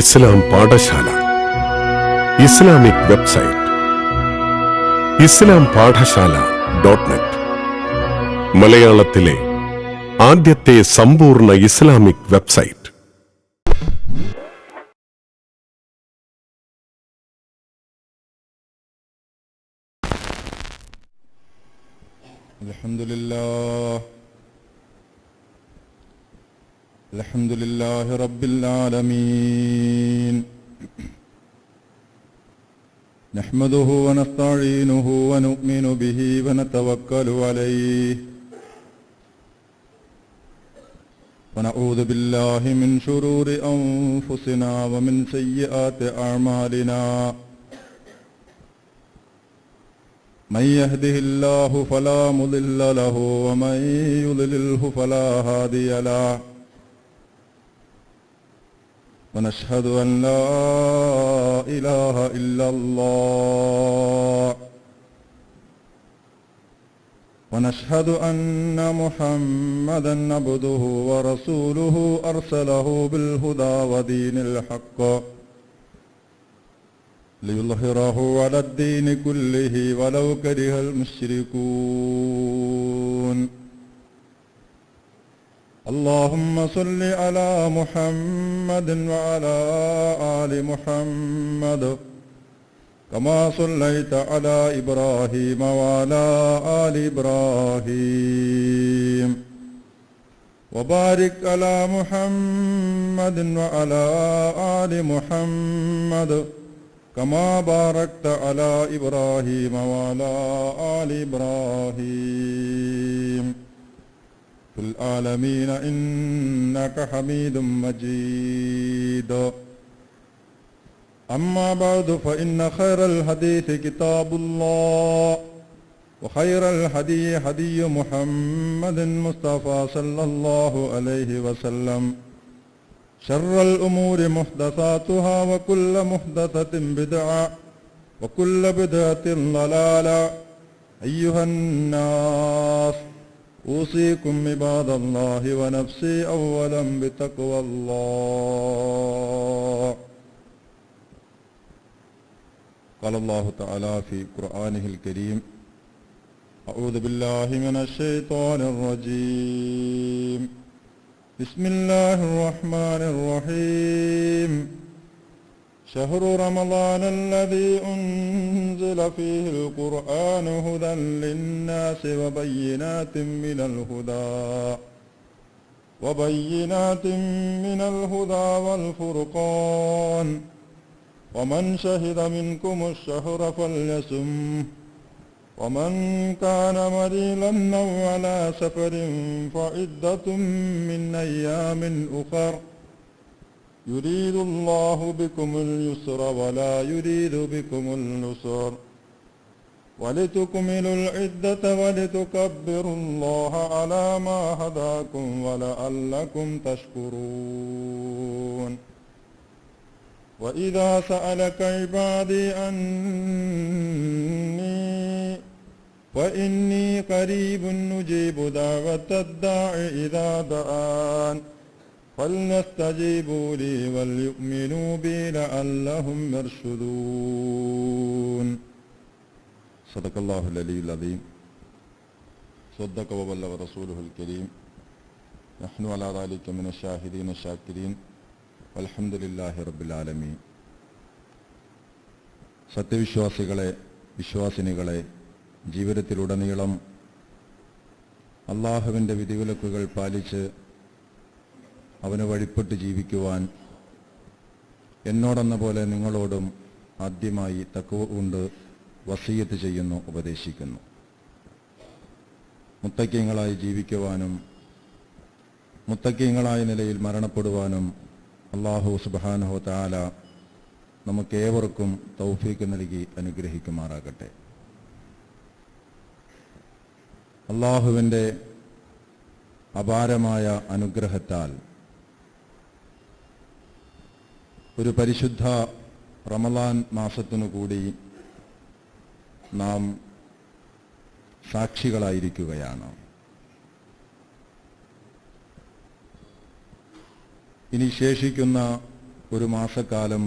ഇസ്ലാം പാഠശാല Islamic website ഇസ്ലാം പാഠശാല.net മലയാളത്തിലെ ആദ്യത്തെ സമ്പൂർണ്ണ ഇസ്ലാമിക് വെബ്സൈറ്റ്. അൽഹംദുലില്ലാഹി റബ്ബിൽ ആലമീൻ. നഹ്മദുഹു വനസ്തഈനുഹു വനുഅ്മിനു ബിഹി വനതവക്കലു അലൈഹി വനഊദു ബില്ലാഹി മിൻ ശുറൂരി അൻഫുസിനാ വമിൻ സയ്യിആതി അഅ്മാലിനാ. من يهده الله فلا مضل له ومن يضلله فلا هادي له. ونشهد أن لا إله إلا الله ونشهد أن محمدا عبده ورسوله أرسله بالهدى ودين الحق ليظهره على الدين كله ولو كره المشركون. اللهم صل على محمد وعلى آل محمد كما صليت على إبراهيم وعلى آل إبراهيم وبارك على محمد وعلى آل محمد كما باركت على إبراهيم وعلى آل إبراهيم في العالمين إنك حميد مجيد. أما بعد فإن خير الحديث كتاب الله وخير الهدي هدي محمد مصطفى صلى الله عليه وسلم. شر الأمور محدثاتها وكل محدثة بدعة وكل بدعة ضلالة. أيها الناس أوصيكم عباد الله ونفسي أولا بتقوى الله. قال الله تعالى في قرآنه الكريم: أعوذ بالله من الشيطان الرجيم. بسم الله الرحمن الرحيم. شهر رمضان الذي أنزل فيه القرآن هدى للناس وبينات من الهدى والفرقان. ومن شهد منكم الشهر فليصمه ومن كان مريضا أو على سفر فعدة من أيام أخر. يريد الله بكم اليسر ولا يريد بكم العسر ولتكملوا العدة ولتكبروا الله على ما هداكم ولعلكم تشكرون. وإذا سألك عبادي عني فإني قريب نجيب دعوة الداع إذا دعان فليستجيبوا لي وليؤمنوا بي لعلهم يرشدون. صدق الله العلي العظيم. صدق وبلغ رسوله الكريم. نحن على ذلك من الشاهدين الشاكرين والحمد لله رب العالمين. സത്യവിശ്വാസികളെ, വിശ്വാസിനികളെ, ജീവിതത്തിലുടനീളം അള്ളാഹുവിൻ്റെ വിധിവിലക്കുകൾ പാലിച്ച് അവന് വഴിപ്പെട്ട് ജീവിക്കുവാൻ എന്നോടെന്ന പോലെ നിങ്ങളോടും ആദ്യമായി തഖ്വ കൊണ്ട് വസിയ്യത്ത് ചെയ്യുന്നു, ഉപദേശിക്കുന്നു. മുത്തഖീങ്ങളായി ജീവിക്കുവാനും മുത്തഖീങ്ങളായ നിലയിൽ മരണപ്പെടുവാനും അല്ലാഹു സുബ്ഹാനഹു വ തആല നമുക്കേവർക്കും തൗഫീഖ് നൽകി അനുഗ്രഹിക്കുമാറാകട്ടെ. അല്ലാഹുവിൻ്റെ അപാരമായ അനുഗ്രഹത്താൽ ഒരു പരിശുദ്ധ റമളാൻ മാസത്തിനു കൂടി നാം സാക്ഷികളായിരിക്കുകയാണ്. ഇനി ശേഷിക്കുന്ന ഒരു മാസക്കാലം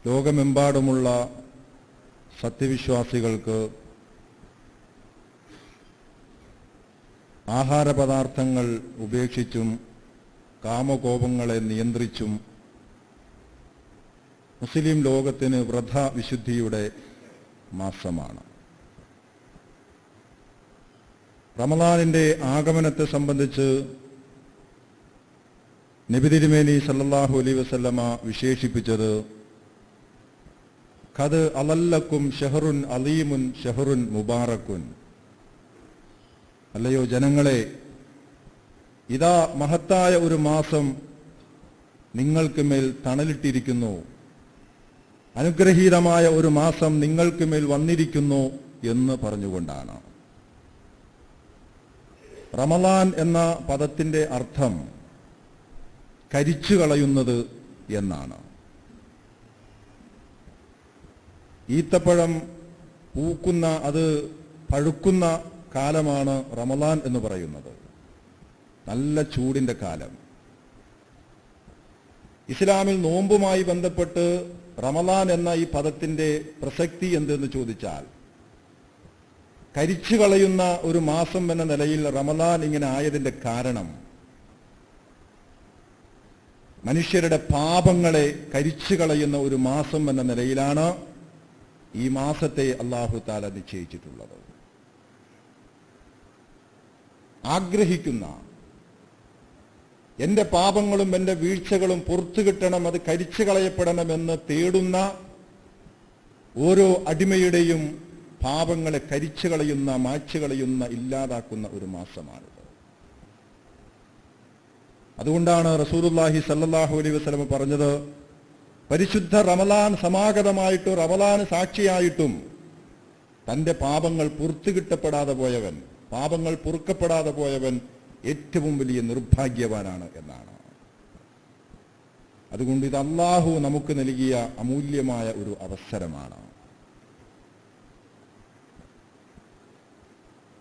ലോകമെമ്പാടുമുള്ള സത്യവിശ്വാസികൾക്ക് ആഹാരപദാർത്ഥങ്ങൾ ഉപേക്ഷിച്ചും കാമകോപങ്ങളെ നിയന്ത്രിച്ചും മുസ്ലിം ലോകത്തിന് വ്രതവിശുദ്ധിയുടെ മാസമാണ്. റമളാനിന്റെ ആഗമനത്തെ സംബന്ധിച്ച് നബി തിരുമേനി സല്ലല്ലാഹു അലൈഹി വസല്ലമ വിശേഷിപ്പിച്ചത് ഖദ് അലല്ലക്കും ഷഹറുൻ അലീമുൻ ഷഹറുൻ മുബാറക്കുൻ. അല്ലയോ ജനങ്ങളെ, ഇതാ മഹത്തായ ഒരു മാസം നിങ്ങൾക്ക് മേൽ തണലിട്ടിരിക്കുന്നു, അനുഗ്രഹീതമായ ഒരു മാസം നിങ്ങൾക്ക് മേൽ വന്നിരിക്കുന്നു എന്ന് പറഞ്ഞുകൊണ്ടാണ്. റമളാൻ എന്ന പദത്തിന്റെ അർത്ഥം കരിച്ചു കളയുന്നത് എന്നാണ്. ഈത്തപ്പഴം പൂക്കുന്ന, അത് പഴുക്കുന്ന കാലമാണ് റമളാൻ എന്ന് പറയുന്നത്. നല്ല ചൂടിന്റെ കാലം. ഇസ്ലാമിൽ നോമ്പുമായി ബന്ധപ്പെട്ട് റമളാൻ എന്ന ഈ പദത്തിന്റെ പ്രസക്തി എന്തെന്ന് ചോദിച്ചാൽ, കരിച്ചു കളയുന്ന ഒരു മാസം എന്ന നിലയിൽ റമളാൻ ഇങ്ങനെ ആയതിന്റെ കാരണം മനുഷ്യരുടെ പാപങ്ങളെ കരിച്ചു കളയുന്ന ഒരു മാസം എന്ന നിലയിലാണ് ഈ മാസത്തെ അല്ലാഹു തആല നിശ്ചയിച്ചിട്ടുള്ളത്. ആഗ്രഹിക്കുന്ന, എന്റെ പാപങ്ങളും എന്റെ വീഴ്ചകളും പുറത്തു കിട്ടണം, അത് കരിച്ചു കളയപ്പെടണമെന്ന് തേടുന്ന ഓരോ അടിമയുടെയും പാപങ്ങളെ കരിച്ചു കളയുന്ന, മായ്ച്ചു കളയുന്ന, ഇല്ലാതാക്കുന്ന ഒരു മാസമാണിത്. അതുകൊണ്ടാണ് റസൂലുള്ളാഹി സല്ലല്ലാഹു അലൈഹി വസല്ലം പറഞ്ഞത്, പരിശുദ്ധ റമളാൻ സമാഗതമായിട്ടും റമളാൻ സാക്ഷിയായിട്ടും തന്റെ പാപങ്ങൾ പുറത്തു കിട്ടപ്പെടാതെ പോയവൻ, പാപങ്ങൾ പൊറുക്കപ്പെടാതെ പോയവൻ ഏറ്റവും വലിയ നിർഭാഗ്യവാനാണ് എന്നാണ്. അതുകൊണ്ട് ഇത് അല്ലാഹു നമുക്ക് നൽകിയ അമൂല്യമായ ഒരു അവസരമാണ്.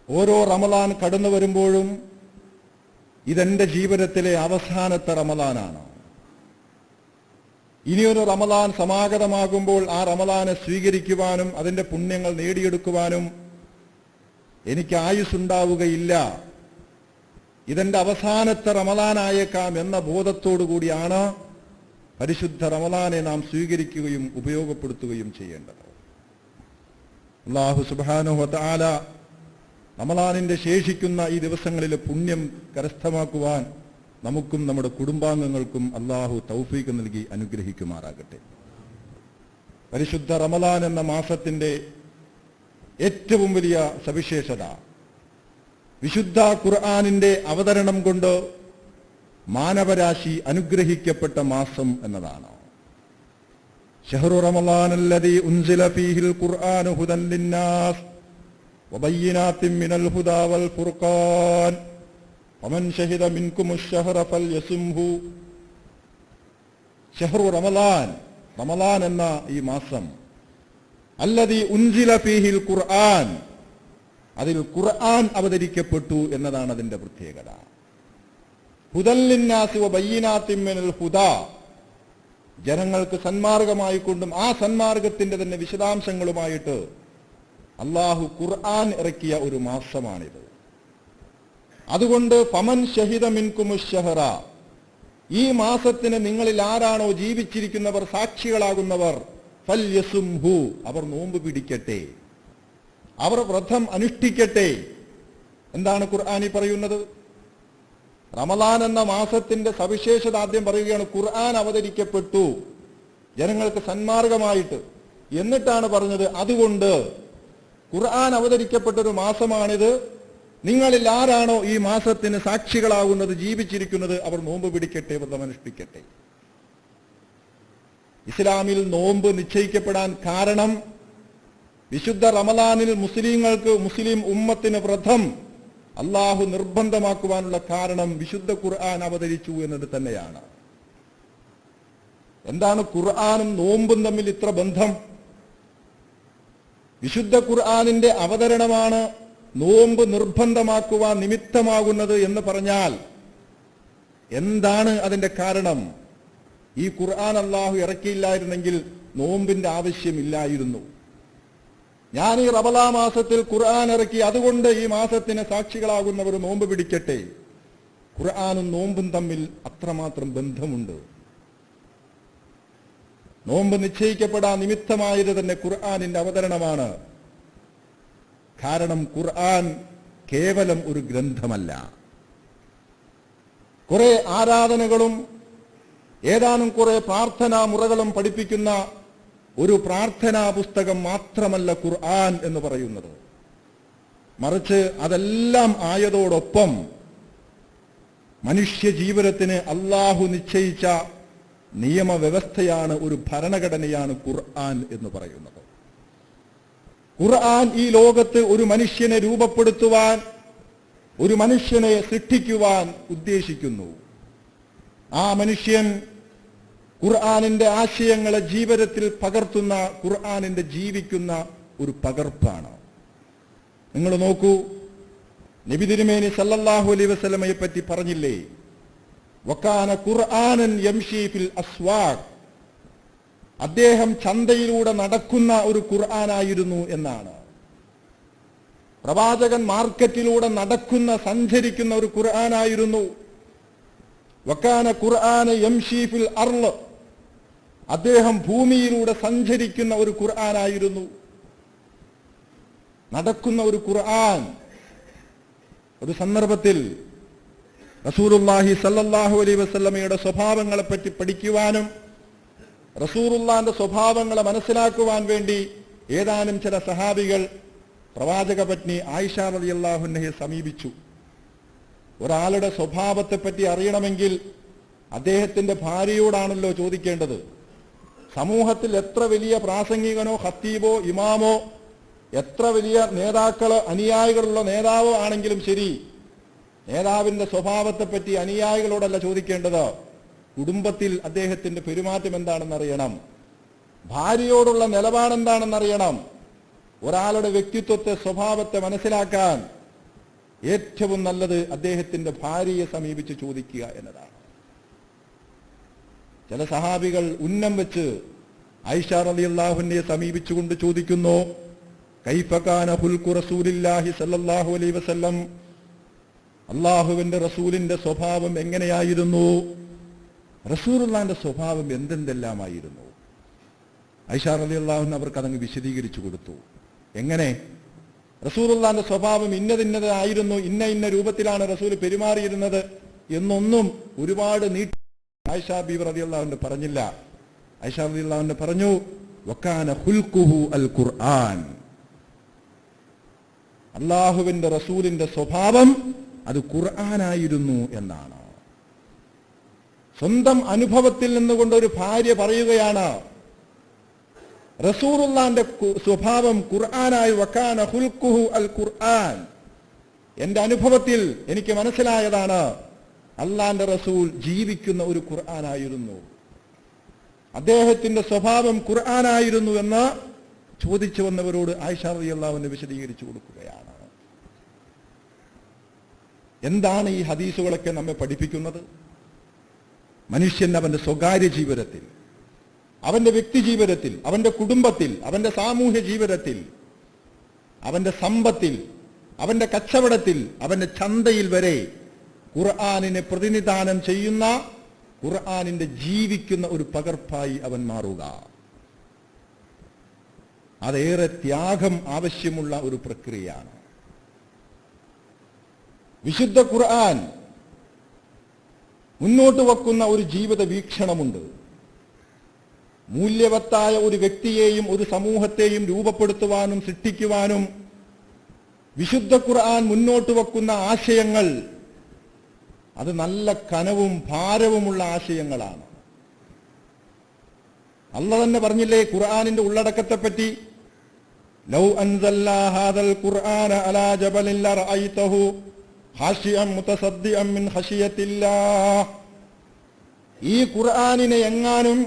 ഓരോ റമളാൻ കടന്നു വരുമ്പോഴും ഇതെന്റെ ജീവിതത്തിലെ അവസാനത്തെ റമളാനാണ്. ഇനിയൊരു റമളാൻ സമാഗതമാകുമ്പോൾ ആ റമളാനെ സ്വീകരിക്കുവാനും അതിന്റെ പുണ്യങ്ങൾ നേടിയെടുക്കുവാനും എനിക്ക് ആയുസ്സുണ്ടാവുകയില്ല. ഇതെന്റെ അവസാനത്തെ റമളാനായേക്കാം എന്ന ബോധത്തോടു കൂടിയാണ് പരിശുദ്ധ റമളാനെ നാം സ്വീകരിക്കുകയും ഉപയോഗപ്പെടുത്തുകയും ചെയ്യേണ്ടത്. അല്ലാഹു സുബ്ഹാനഹു വ തആല റമളാനിന്റെ ശേഷിക്കുന്ന ഈ ദിവസങ്ങളിലെ പുണ്യം കരസ്ഥമാക്കുവാൻ നമുക്കും നമ്മുടെ കുടുംബാംഗങ്ങൾക്കും അല്ലാഹു തൗഫീഖ് നൽകി അനുഗ്രഹിക്കുമാറാകട്ടെ. പരിശുദ്ധ റമളാൻ എന്ന മാസത്തിന്റെ ഏറ്റവും വലിയ സവിശേഷത വിശുദ്ധ ഖുർആനിന്റെ അവതരണം കൊണ്ട് മാനവരാശി അനുഗ്രഹിക്കപ്പെട്ട മാസം എന്നതാണ്. ശഹ്റു റമളാനല്ലദീ ഉൻസില ഫീഹിൽ ഖുർആനു ഹുദൻ ലിന്നാസ് വബയ്യിനാത്തിൻ മിനൽ ഹുദാ വൽ ഫുർഖാൻ വമൻ ശഹിദ മിൻകുമുശ് ശഹ്റ ഫൽയസുംഹു. ശഹ്റു റമളാൻ, റമളാൻ എന്ന ഈ മാസം, അല്ലദീ ഉൻസില ഫീഹിൽ ഖുർആൻ, അതിൽ ഖുർആൻ അവതരിക്കപ്പെട്ടു എന്നതാണ് അതിന്റെ പ്രത്യേകത. ഹുദൻ ലിന്നാസി വബയ്യിനാത്തിൻ മിനൽ ഹുദാ, ജനങ്ങൾക്ക് സന്മാർഗമായിക്കൊണ്ടും ആ സന്മാർഗത്തിന്റെ തന്നെ വിശദാംശങ്ങളുമായിട്ട് അല്ലാഹു ഖുർആൻ ഇറക്കിയ ഒരു മാസമാണിത്. അതുകൊണ്ട് ഫമൻ ശഹിദ മിൻകുമുശ് ശഹ്റ, ഈ മാസത്തിന് നിങ്ങളിൽ ആരാണോ ജീവിച്ചിരിക്കുന്നവർ, സാക്ഷികളാകുന്നവർ, ഫൽയസുംഹു, അവർ നോമ്പ് പിടിക്കട്ടെ, അവർ വ്രതം അനുഷ്ഠിക്കട്ടെ. എന്താണ് ഖുർആനി പറയുന്നത്? റമളാൻ എന്ന മാസത്തിന്റെ സവിശേഷത ആദ്യം പറയുകയാണ്. ഖുർആൻ അവതരിക്കപ്പെട്ടു ജനങ്ങൾക്ക് സന്മാർഗമായിട്ട്, എന്നിട്ടാണ് പറഞ്ഞത് അതുകൊണ്ട് ഖുർആൻ അവതരിക്കപ്പെട്ടൊരു മാസമാണിത്, നിങ്ങളിൽ ആരാണോ ഈ മാസത്തിന് സാക്ഷികളാകുന്നത്, ജീവിച്ചിരിക്കുന്നത്, അവർ നോമ്പ് പിടിക്കട്ടെ, വ്രതമനുഷ്ഠിക്കട്ടെ. ഇസ്ലാമിൽ നോമ്പ് നിശ്ചയിക്കപ്പെടാൻ കാരണം വിശുദ്ധ റമളാനിൽ മുസ്ലിങ്ങൾക്ക്, മുസ്ലിം ഉമ്മത്തിന് വ്രതം അല്ലാഹു നിർബന്ധമാക്കുവാനുള്ള കാരണം വിശുദ്ധ ഖുർആൻ അവതരിച്ചു എന്നത് തന്നെയാണ്. എന്താണ് ഖുർആനും നോമ്പും തമ്മിൽ ഇത്ര ബന്ധം? വിശുദ്ധ ഖുർആനിന്റെ അവതരണമാണ് നോമ്പ് നിർബന്ധമാക്കുവാൻ നിമിത്തമാകുന്നത് എന്ന് പറഞ്ഞാൽ എന്താണ് അതിന്റെ കാരണം? ഈ ഖുർആൻ അല്ലാഹു ഇറക്കിയില്ലായിരുന്നെങ്കിൽ നോമ്പിന്റെ ആവശ്യമില്ലായിരുന്നു. ഞാൻ ഈ റമളാൻ മാസത്തിൽ ഖുർആൻ ഇറക്കി, അതുകൊണ്ട് ഈ മാസത്തിന് സാക്ഷികളാകുന്നവർ നോമ്പ് പിടിക്കട്ടെ. ഖുർആനും നോമ്പും തമ്മിൽ അത്രമാത്രം ബന്ധമുണ്ട്. നോമ്പ് നിശ്ചയിക്കപ്പെടാൻ നിമിത്തമായത് തന്നെ ഖുർആനിന്റെ അവതരണമാണ്. കാരണം ഖുർആൻ കേവലം ഒരു ഗ്രന്ഥമല്ല, കുറെ ആരാധനകളും ഏതാനും കുറെ പ്രാർത്ഥനാ മുറകളും പഠിപ്പിക്കുന്ന ഒരു പ്രാർത്ഥനാ പുസ്തകം മാത്രമല്ല ഖുർആൻ എന്ന് പറയുന്നത്. മറിച്ച് അതെല്ലാം ആയതോടൊപ്പം മനുഷ്യ ജീവിതത്തിന് അല്ലാഹു നിശ്ചയിച്ച നിയമവ്യവസ്ഥയാണ്, ഒരു ഭരണഘടനയാണ് ഖുർആൻ എന്ന് പറയുന്നത്. ഖുർആൻ ഈ ലോകത്ത് ഒരു മനുഷ്യനെ രൂപപ്പെടുത്തുവാൻ, ഒരു മനുഷ്യനെ സൃഷ്ടിക്കുവാൻ ഉദ്ദേശിക്കുന്നു. ആ മനുഷ്യൻ ഖുർആനിന്റെ ആശയങ്ങളെ ജീവിതത്തിൽ പകർത്തുന്ന, ഖുർആനിന്റെ ജീവിക്കുന്ന ഒരു പകർപ്പാണ്. നിങ്ങൾ നോക്കൂ, നബി തിരുമേനി സല്ലല്ലാഹു അലൈഹി വസല്ലമയെ പറ്റി പറഞ്ഞില്ലേ, വകാന ഖുർആനൻ യംശി ഫിൽ അസ്വാഖ്, അദ്ദേഹം ചന്തയിലൂടെ നടക്കുന്ന ഒരു ഖുർആനായിരുന്നു എന്നാണ്. പ്രവാചകൻ മാർക്കറ്റിലൂടെ നടക്കുന്ന, സഞ്ചരിക്കുന്ന ഒരു ഖുർആനായിരുന്നു. വകാന ഖുർആന യംശി ഫിൽ അർള്, അദ്ദേഹം ഭൂമിയിലൂടെ സഞ്ചരിക്കുന്ന ഒരു ഖുർആനായിരുന്നു. നടക്കുന്ന ഒരു ഖുർആൻ. ഒരു സന്ദർഭത്തിൽ റസൂലുള്ളാഹി സല്ലല്ലാഹു അലൈഹി വസല്ലമയുടെ സ്വഭാവങ്ങളെ പറ്റി പഠിക്കുവാനും റസൂലുള്ളാഹിന്റെ സ്വഭാവങ്ങളെ മനസ്സിലാക്കുവാൻ വേണ്ടി ഏതാനും ചില സഹാബികൾ പ്രവാചക പത്നി ആയിഷ റളിയല്ലാഹു അൻഹയെ സമീപിച്ചു. ഒരാളുടെ സ്വഭാവത്തെപ്പറ്റി അറിയണമെങ്കിൽ അദ്ദേഹത്തിന്റെ ഭാര്യയോടാണല്ലോ ചോദിക്കേണ്ടത്. സമൂഹത്തിൽ എത്ര വലിയ പ്രാസംഗികനോ ഖത്തീബോ ഇമാമോ, എത്ര വലിയ നേതാക്കളോ അനുയായികളുള്ള നേതാവോ ആണെങ്കിലും ശരി, നേതാവിന്റെ സ്വഭാവത്തെപ്പറ്റി അനുയായികളോടല്ല ചോദിക്കേണ്ടത്, കുടുംബത്തിൽ അദ്ദേഹത്തിന്റെ പെരുമാറ്റം എന്താണെന്ന് അറിയണം, ഭാര്യയോടുള്ള നിലപാടെന്താണെന്നറിയണം. ഒരാളുടെ വ്യക്തിത്വത്തെ, സ്വഭാവത്തെ മനസ്സിലാക്കാൻ ഏറ്റവും നല്ലത് അദ്ദേഹത്തിന്റെ ഭാര്യയെ സമീപിച്ച് ചോദിക്കുക എന്നതാണ്. ചില സഹാബികൾ ഉന്നം വെച്ച് ആയിഷ റളിയല്ലാഹു അൻഹയെ സമീപിച്ചുകൊണ്ട് ചോദിക്കുന്നു, കൈഫ കാന ഹുൽഖു റസൂലില്ലാഹി സല്ലല്ലാഹു അലൈഹി വസല്ലം, അല്ലാഹുവിന്റെ റസൂലിന്റെ സ്വഭാവം എങ്ങനെയായിരുന്നു? റസൂലുള്ളാഹിന്റെ സ്വഭാവം എന്തെല്ലാമായിരുന്നു? ആയിഷ റളിയല്ലാഹു അൻഹ അവർക്ക് അതങ്ങ് വിശദീകരിച്ചു കൊടുത്തു. എങ്ങനെ? റസൂലുള്ളാഹിന്റെ സ്വഭാവം ഇന്നതിന്നതായിരുന്നു, ഇന്ന രൂപത്തിലാണ് റസൂൽ പെരുമാറിയിരുന്നത് എന്നൊന്നും ഒരുപാട് നീട്ടി ആയിഷ ബീവി റളിയല്ലാഹു അൻഹ പറഞ്ഞില്ല. ആയിഷ റളിയല്ലാഹു അൻഹ പറഞ്ഞു, വകാന ഖുൽഖുഹു അൽ ഖുർആൻ, അല്ലാഹുവിന്റെ റസൂലിന്റെ സ്വഭാവം അത് ഖുർആനായിരുന്നു എന്നാണ്. സ്വന്തം അനുഭവത്തിൽ നിന്നുകൊണ്ട് ഒരു ഭാര്യ പറയുകയാണ്, റസൂലുള്ളാഹിന്റെ സ്വഭാവം ഖുർആനായി, വകാന ഖുൽഖുഹു അൽ ഖുർആൻ, എന്റെ അനുഭവത്തിൽ എനിക്ക് മനസ്സിലായതാണ്, അള്ളാന്റെ റസൂൽ ജീവിക്കുന്ന ഒരു ഖുർആനായിരുന്നു, അദ്ദേഹത്തിന്റെ സ്വഭാവം ഖുർആനായിരുന്നു എന്ന് ചോദിച്ചു വന്നവരോട് ആയിഷ റളിയല്ലാഹു അൻഹ വിശദീകരിച്ചു കൊടുക്കുകയാണ്. എന്താണ് ഈ ഹദീസുകളൊക്കെ നമ്മെ പഠിപ്പിക്കുന്നത്? മനുഷ്യൻ അവന്റെ സ്വകാര്യ ജീവിതത്തിൽ, അവന്റെ വ്യക്തി ജീവിതത്തിൽ, അവന്റെ കുടുംബത്തിൽ, അവന്റെ സാമൂഹ്യ ജീവിതത്തിൽ, അവന്റെ സമ്പത്തിൽ, അവന്റെ കച്ചവടത്തിൽ, അവന്റെ ചന്തയിൽ വരെ ഖുർആനിനെ പ്രതിനിധാനം ചെയ്യുന്ന, ഖുർആനിന്റെ ജീവിക്കുന്ന ഒരു പകർപ്പായി അവൻ മാറുക. അതേറെ ത്യാഗം ആവശ്യമുള്ള ഒരു പ്രക്രിയയാണ്. വിശുദ്ധ ഖുർആൻ മുന്നോട്ട് വെക്കുന്ന ഒരു ജീവിത വീക്ഷണമുണ്ട്. മൂല്യവത്തായ ഒരു വ്യക്തിയെയും ഒരു സമൂഹത്തെയും രൂപപ്പെടുത്തുവാനും സൃഷ്ടിക്കുവാനും വിശുദ്ധ ഖുർആൻ മുന്നോട്ട് വെക്കുന്ന ആശയങ്ങൾ അത് നല്ല കനവും ഭാരവുമുള്ള ആശയങ്ങളാണ്. അല്ലാഹു തന്നെ പറഞ്ഞില്ലേ ഖുർആനിന്റെ ഉള്ളടക്കത്തെപ്പറ്റി, ലൗ അൻസൽനാ ഹാദൽ ഖുർആന അലാ ജബലിൻ ലറഅയ്തഹു ഖാശിഅൻ മുതസദ്ദിഅൻ മിൻ ഖശിയത്തില്ലാഹ്, ഈ ഖുർആനിനെ എങ്ങാനും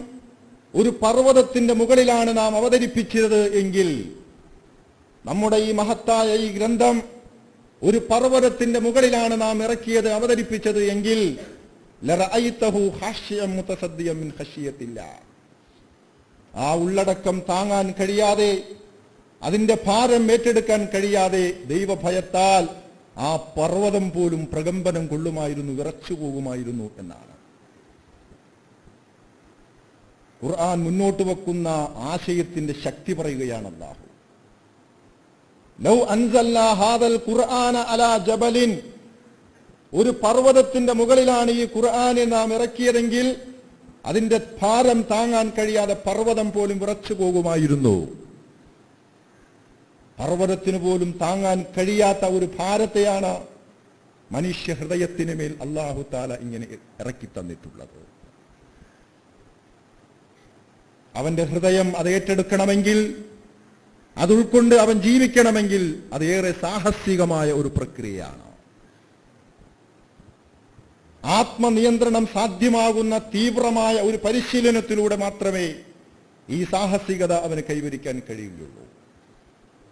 ഒരു പർവ്വതത്തിന്റെ മുകളിലാണ് നാം അവതരിപ്പിച്ചത് എങ്കിൽ, നമ്മുടെ ഈ മഹത്തായ ഈ ഗ്രന്ഥം ഒരു പർവ്വതത്തിന്റെ മുകളിലാണ് നാം ഇറക്കിയത്, അവതരിപ്പിച്ചത് എങ്കിൽ ലറഅയ്തഹു ഖാശിയൻ മുതസദ്ദിയൻ മിൻ ഖശിയത്തില്ലാഹ്. ആ ഉള്ളടക്കം താങ്ങാൻ കഴിയാതെ, അതിന്റെ ഭാരം ഏറ്റെടുക്കാൻ കഴിയാതെ ദൈവഭയത്താൽ ആ പർവ്വതം പോലും പ്രകമ്പനം കൊള്ളുമായിരുന്നു, വിറച്ചു പോകുമായിരുന്നു എന്നാണ് ഖുർആൻ മുന്നോട്ട് വെക്കുന്ന ആശയത്തിന്റെ ശക്തി പറയുകയാണ് അല്ലാഹു. ലൗ അൻസൽനാ ഹാദൽ ഖുർആന അലാ ജബലിൻ, ഒരു പർവ്വതത്തിന്റെ മുകളിലാണ് ഈ ഖുർആനെ നാം ഇറക്കിയതെങ്കിൽ അതിന്റെ ഭാരം താങ്ങാൻ കഴിയാതെ പർവ്വതം പോലും വിറച്ചു പോകുമായിരുന്നു. പർവ്വതത്തിന് പോലും താങ്ങാൻ കഴിയാത്ത ഒരു ഭാരത്തെയാണ് മനുഷ്യ ഹൃദയത്തിന് മേൽ അല്ലാഹു തആല ഇങ്ങനെ ഇറക്കി തന്നിട്ടുള്ളത്. അവന്റെ ഹൃദയം അത് ഏറ്റെടുക്കണമെങ്കിൽ, അത് ഉൾക്കൊണ്ട് അവൻ ജീവിക്കണമെങ്കിൽ അതേറെ സാഹസികമായ ഒരു പ്രക്രിയയാണ്. ആത്മനിയന്ത്രണം സാധ്യമാകുന്ന തീവ്രമായ ഒരു പരിശീലനത്തിലൂടെ മാത്രമേ ഈ സാഹസികത അവന് കൈവരിക്കാൻ കഴിയുകയുള്ളൂ.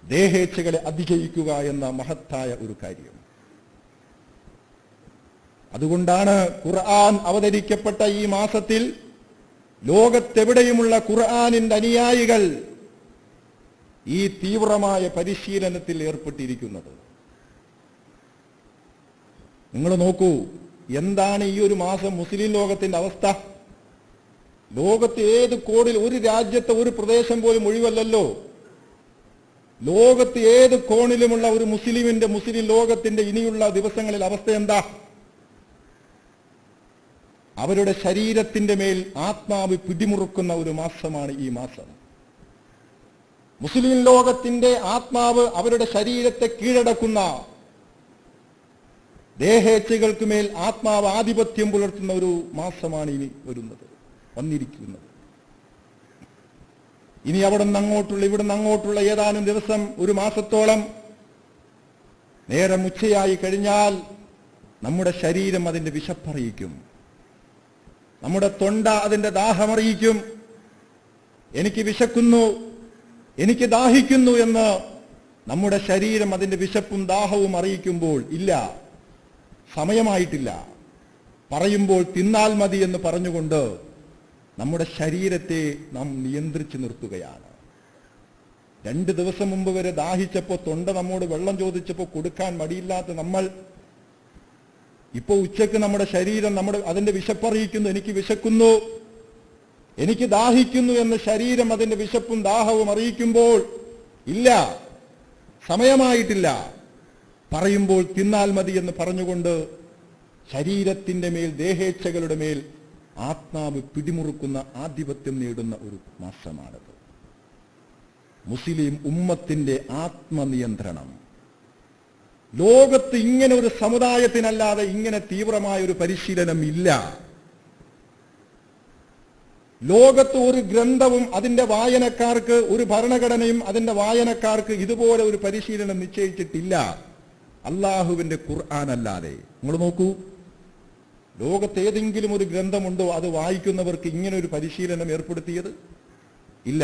ദേഹേച്ഛകളെ അതിജയിക്കുക എന്ന മഹത്തായ ഒരു കാര്യം. അതുകൊണ്ടാണ് ഖുർആൻ അവതരിക്കപ്പെട്ട ഈ മാസത്തിൽ ലോകത്തെവിടെയുമുള്ള ഖുർആനിന്റെ അനുയായികൾ ഈ തീവ്രമായ പരിശീലനത്തിൽ ഏർപ്പെട്ടിരിക്കുന്നത്. നിങ്ങൾ നോക്കൂ, എന്താണ് ഈ ഒരു മാസം മുസ്ലിം ലോകത്തിന്റെ അവസ്ഥ? ലോകത്ത് ഏത് കോണിൽ, ഒരു രാജ്യത്തെ ഒരു പ്രദേശം പോലും ഒഴിവല്ലല്ലോ. ലോകത്ത് ഏത് കോണിലുമുള്ള ഒരു മുസ്ലിം ലോകത്തിന്റെ ഇനിയുള്ള ദിവസങ്ങളിൽ അവസ്ഥ എന്താ? അവരുടെ ശരീരത്തിന്റെ മേൽ ആത്മാവ് പിടിമുറുക്കുന്ന ഒരു മാസമാണ് ഈ മാസം. മുസ്ലിം ലോകത്തിന്റെ ആത്മാവ് അവരുടെ ശരീരത്തെ കീഴടക്കുന്ന, ദേഹേച്ഛകൾക്ക് മേൽ ആത്മാവ് ആധിപത്യം പുലർത്തുന്ന ഒരു മാസമാണ് ഇനി വന്നിരിക്കുന്നത്. ഇനി ഇവിടുന്ന് അങ്ങോട്ടുള്ള ഏതാനും ദിവസം, ഒരു മാസത്തോളം നേരം ഉച്ചയായി കഴിഞ്ഞാൽ നമ്മുടെ ശരീരം അതിന്റെ വിശപ്പറിയിക്കും, നമ്മുടെ തൊണ്ട അതിന്റെ ദാഹമറിയിക്കും. എനിക്ക് വിശക്കുന്നു, എനിക്ക് ദാഹിക്കുന്നു എന്ന് നമ്മുടെ ശരീരം അതിന്റെ വിശപ്പും ദാഹവും അറിയിക്കുമ്പോൾ, ഇല്ല സമയമായിട്ടില്ല, പറയുമ്പോൾ തിന്നാൽ മതി എന്ന് പറഞ്ഞുകൊണ്ട് നമ്മുടെ ശരീരത്തെ നാം നിയന്ത്രിച്ചു നിർത്തുകയാണ്. 2 ദിവസം മുമ്പ് വരെ ദാഹിച്ചപ്പോൾ, തൊണ്ട നമ്മോട് വെള്ളം ചോദിച്ചപ്പോൾ കൊടുക്കാൻ മടിയില്ലാത്ത നമ്മൾ, ഇപ്പോ ഉച്ചക്ക് നമ്മുടെ ശരീരം അതിന്റെ വിശപ്പറിയിക്കുന്നു, എനിക്ക് വിശക്കുന്നു, എനിക്ക് ദാഹിക്കുന്നു എന്ന് ശരീരം അതിന്റെ വിശപ്പും ദാഹവും അറിയിക്കുമ്പോൾ, ഇല്ല സമയമായിട്ടില്ല, പറയുമ്പോൾ തിന്നാൽ മതി എന്ന് പറഞ്ഞുകൊണ്ട് ശരീരത്തിന്റെ മേൽ, ദേഹേച്ഛകളുടെ മേൽ ആത്മാവ് പിടിമുറുക്കുന്ന, ആധിപത്യം നേടുന്ന ഒരു മാസമാണത്. മുസ്ലിം ഉമ്മത്തിന്റെ ആത്മനിയന്ത്രണം. ലോകത്ത് ഇങ്ങനെ ഒരു സമുദായത്തിനല്ലാതെ ഇങ്ങനെ തീവ്രമായ ഒരു പരിശീലനം ഇല്ല. ലോകത്ത് ഒരു ഗ്രന്ഥവും അതിന്റെ വായനക്കാർക്ക്, ഒരു ഭരണഘടനയും അതിന്റെ വായനക്കാർക്ക് ഇതുപോലെ ഒരു പരിശീലനം നിശ്ചയിച്ചിട്ടില്ല, അള്ളാഹുവിന്റെ ഖുർആൻ അല്ലാതെ. നിങ്ങൾ നോക്കൂ, ലോകത്ത് ഏതെങ്കിലും ഒരു ഗ്രന്ഥമുണ്ടോ അത് വായിക്കുന്നവർക്ക് ഇങ്ങനെ ഒരു പരിശീലനം ഏർപ്പെടുത്തിയത്? ഇല്ല.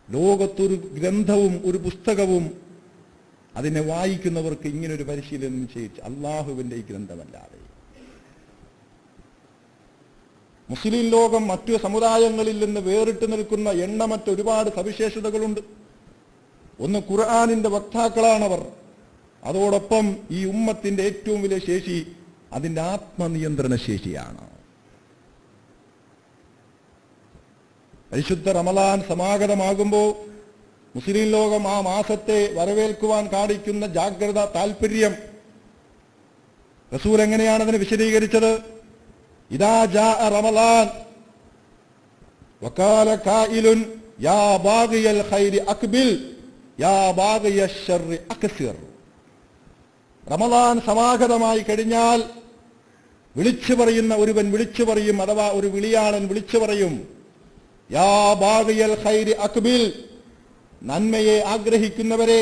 ലോകത്തൊരു ഗ്രന്ഥവും ഒരു പുസ്തകവും അതിനെ വായിക്കുന്നവർക്ക് ഇങ്ങനെ ഒരു പരിശീലനം നിശ്ചയിച്ച്, അള്ളാഹുവിന്റെ ഈ ഗ്രന്ഥമല്ലാതെ. മുസ്ലിം ലോകം മറ്റു സമുദായങ്ങളിൽ നിന്ന് വേറിട്ട് നിൽക്കുന്ന എണ്ണമറ്റ ഒരുപാട് സവിശേഷതകളുണ്ട്. ഒന്ന്, ഖുർആനിന്റെ വക്താക്കളാണവർ. അതോടൊപ്പം ഈ ഉമ്മത്തിന്റെ ഏറ്റവും വലിയ ശേഷി അതിന്റെ ആത്മനിയന്ത്രണ ശേഷിയാണ്. പരിശുദ്ധ റമളാൻ സമാഗതമാകുമ്പോൾ മുസ്ലിം ലോകം ആ മാസത്തെ വരവേൽക്കുവാൻ കാണിക്കുന്ന ജാഗ്രത, താൽപര്യം, റസൂൽ എങ്ങനെയാണ് അതിനെ വിശദീകരിച്ചത്? ഇദാ ജാഅ റമളാൻ വഖാല ഖായിലുൻ യാ ബാഗിയൽ ഖൈരി അഖ്ബിൽ യാ ബാഗിയശ് ശർരി അക്സിർ. റമളാൻ സമാഗതമായി കഴിഞ്ഞാൽ വിളിച്ചു പറയുന്ന ഒരുവൻ വിളിച്ചു പറയും, അഥവാ ഒരു വിളിയാളൻ വിളിച്ചു പറയും, യാ ബാഗിയൽ ഖൈരി അഖ്ബിൽ, നന്മയെ ആഗ്രഹിക്കുന്നവരെ,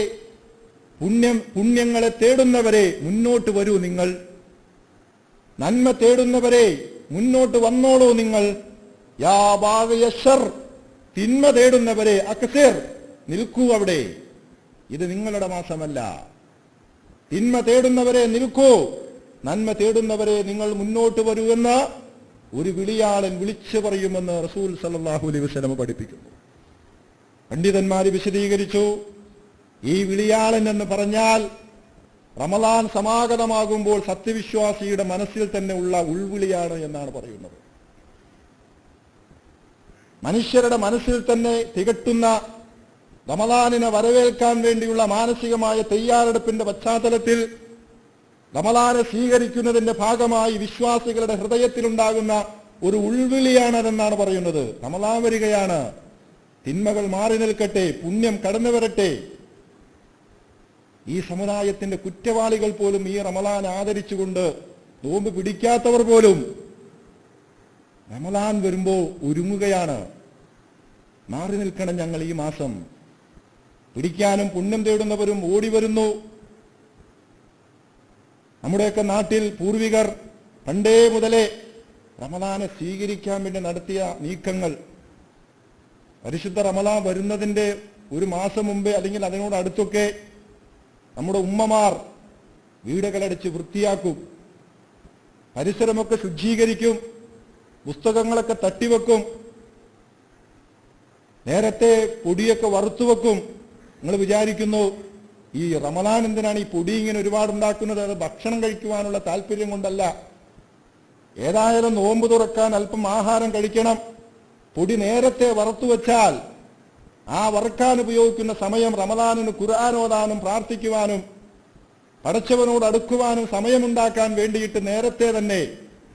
പുണ്യങ്ങളെ തേടുന്നവരെ മുന്നോട്ട് വരൂ നിങ്ങൾ, നന്മ തേടുന്നവരെ മുന്നോട്ട് വന്നോളൂ നിങ്ങൾ. യാ ബാഗിയശർ, തിന്മ തേടുന്നവരെ അക്സിർ, നിൽക്കൂ അവിടെ, ഇത് നിങ്ങളുടെ മാസമല്ല. തിന്മ തേടുന്നവരെ നിൽക്കൂ, നന്മ തേടുന്നവരെ നിങ്ങൾ മുന്നോട്ട് വരൂ എന്ന് ഒരു വിളിയാളൻ വിളിച്ചു പറയുമെന്ന് റസൂൽ സല്ലല്ലാഹു അലൈഹി വസല്ലം പഠിപ്പിക്കുന്നു. പണ്ഡിതന്മാർ വിശദീകരിച്ചു, ഈ വിളിയാളൻ എന്ന് പറഞ്ഞാൽ റമളാൻ സമാഗതമാകുമ്പോൾ സത്യവിശ്വാസിയുടെ മനസ്സിൽ തന്നെ ഉള്ള ഉൾവിളിയാണ് എന്നാണ് പറയുന്നത്. മനുഷ്യരുടെ മനസ്സിൽ തന്നെ തികട്ടുന്ന റമളാനിനെ വരവേൽക്കാൻ വേണ്ടിയുള്ള മാനസികമായ തയ്യാറെടുപ്പിന്റെ പശ്ചാത്തലത്തിൽ റമളാനെ സ്വീകരിക്കുന്നതിന്റെ ഭാഗമായി വിശ്വാസികളുടെ ഹൃദയത്തിലുണ്ടാകുന്ന ഒരു ഉൾവിളിയാണതെന്നാണ് പറയുന്നത്. റമളാൻ വരികയാണ്, തിന്മകൾ മാറി നിൽക്കട്ടെ, പുണ്യം കടന്നു വരട്ടെ. ഈ സമുദായത്തിന്റെ കുറ്റവാളികൾ പോലും ഈ റമളാൻ ആദരിച്ചുകൊണ്ട്, നോമ്പ് പിടിക്കാത്തവർ പോലും റമളാൻ വരുമ്പോ ഒരുങ്ങുകയാണ്. മാറി നിൽക്കണം ഞങ്ങൾ ഈ മാസം. പിടിക്കാനും പുണ്യം തേടുന്നവരും ഓടി വരുന്നു. നമ്മുടെയൊക്കെ നാട്ടിൽ പൂർവികർ പണ്ടേ മുതലേ റമളാനെ സ്വീകരിക്കാൻ വേണ്ടി നടത്തിയ നീക്കങ്ങൾ, പരിശുദ്ധ റമളാൻ വരുന്നതിന്റെ ഒരു മാസം മുമ്പേ അല്ലെങ്കിൽ അതിനോട് അടുത്തൊക്കെ നമ്മുടെ ഉമ്മമാർ വീടുകളടച്ച് വൃത്തിയാക്കും, പരിസരമൊക്കെ ശുചീകരിക്കും, പുസ്തകങ്ങളൊക്കെ തട്ടിവെക്കും, നേരത്തെ പൊടിയൊക്കെ വറുത്തുവെക്കും. നിങ്ങൾ വിചാരിക്കുന്നു ഈ റമളാൻ എന്തിനാണ് ഈ പൊടി ഇങ്ങനെ ഒരുപാടുണ്ടാക്കുന്നത്? അത് ഭക്ഷണം കഴിക്കുവാനുള്ള താല്പര്യം കൊണ്ടല്ല. ഏതായാലും നോമ്പ് തുറക്കാൻ അല്പം ആഹാരം കഴിക്കണം. പൊടി നേരത്തെ വറുത്തു വെച്ചാൽ ആ വറുക്കാൻ ഉപയോഗിക്കുന്ന സമയം റമളാനിന് ഖുർആൻ ഓതാനും പ്രാർത്ഥിക്കുവാനും പടച്ചവനോട് അടുക്കുവാനും സമയമുണ്ടാക്കാൻ വേണ്ടിയിട്ട് നേരത്തെ തന്നെ,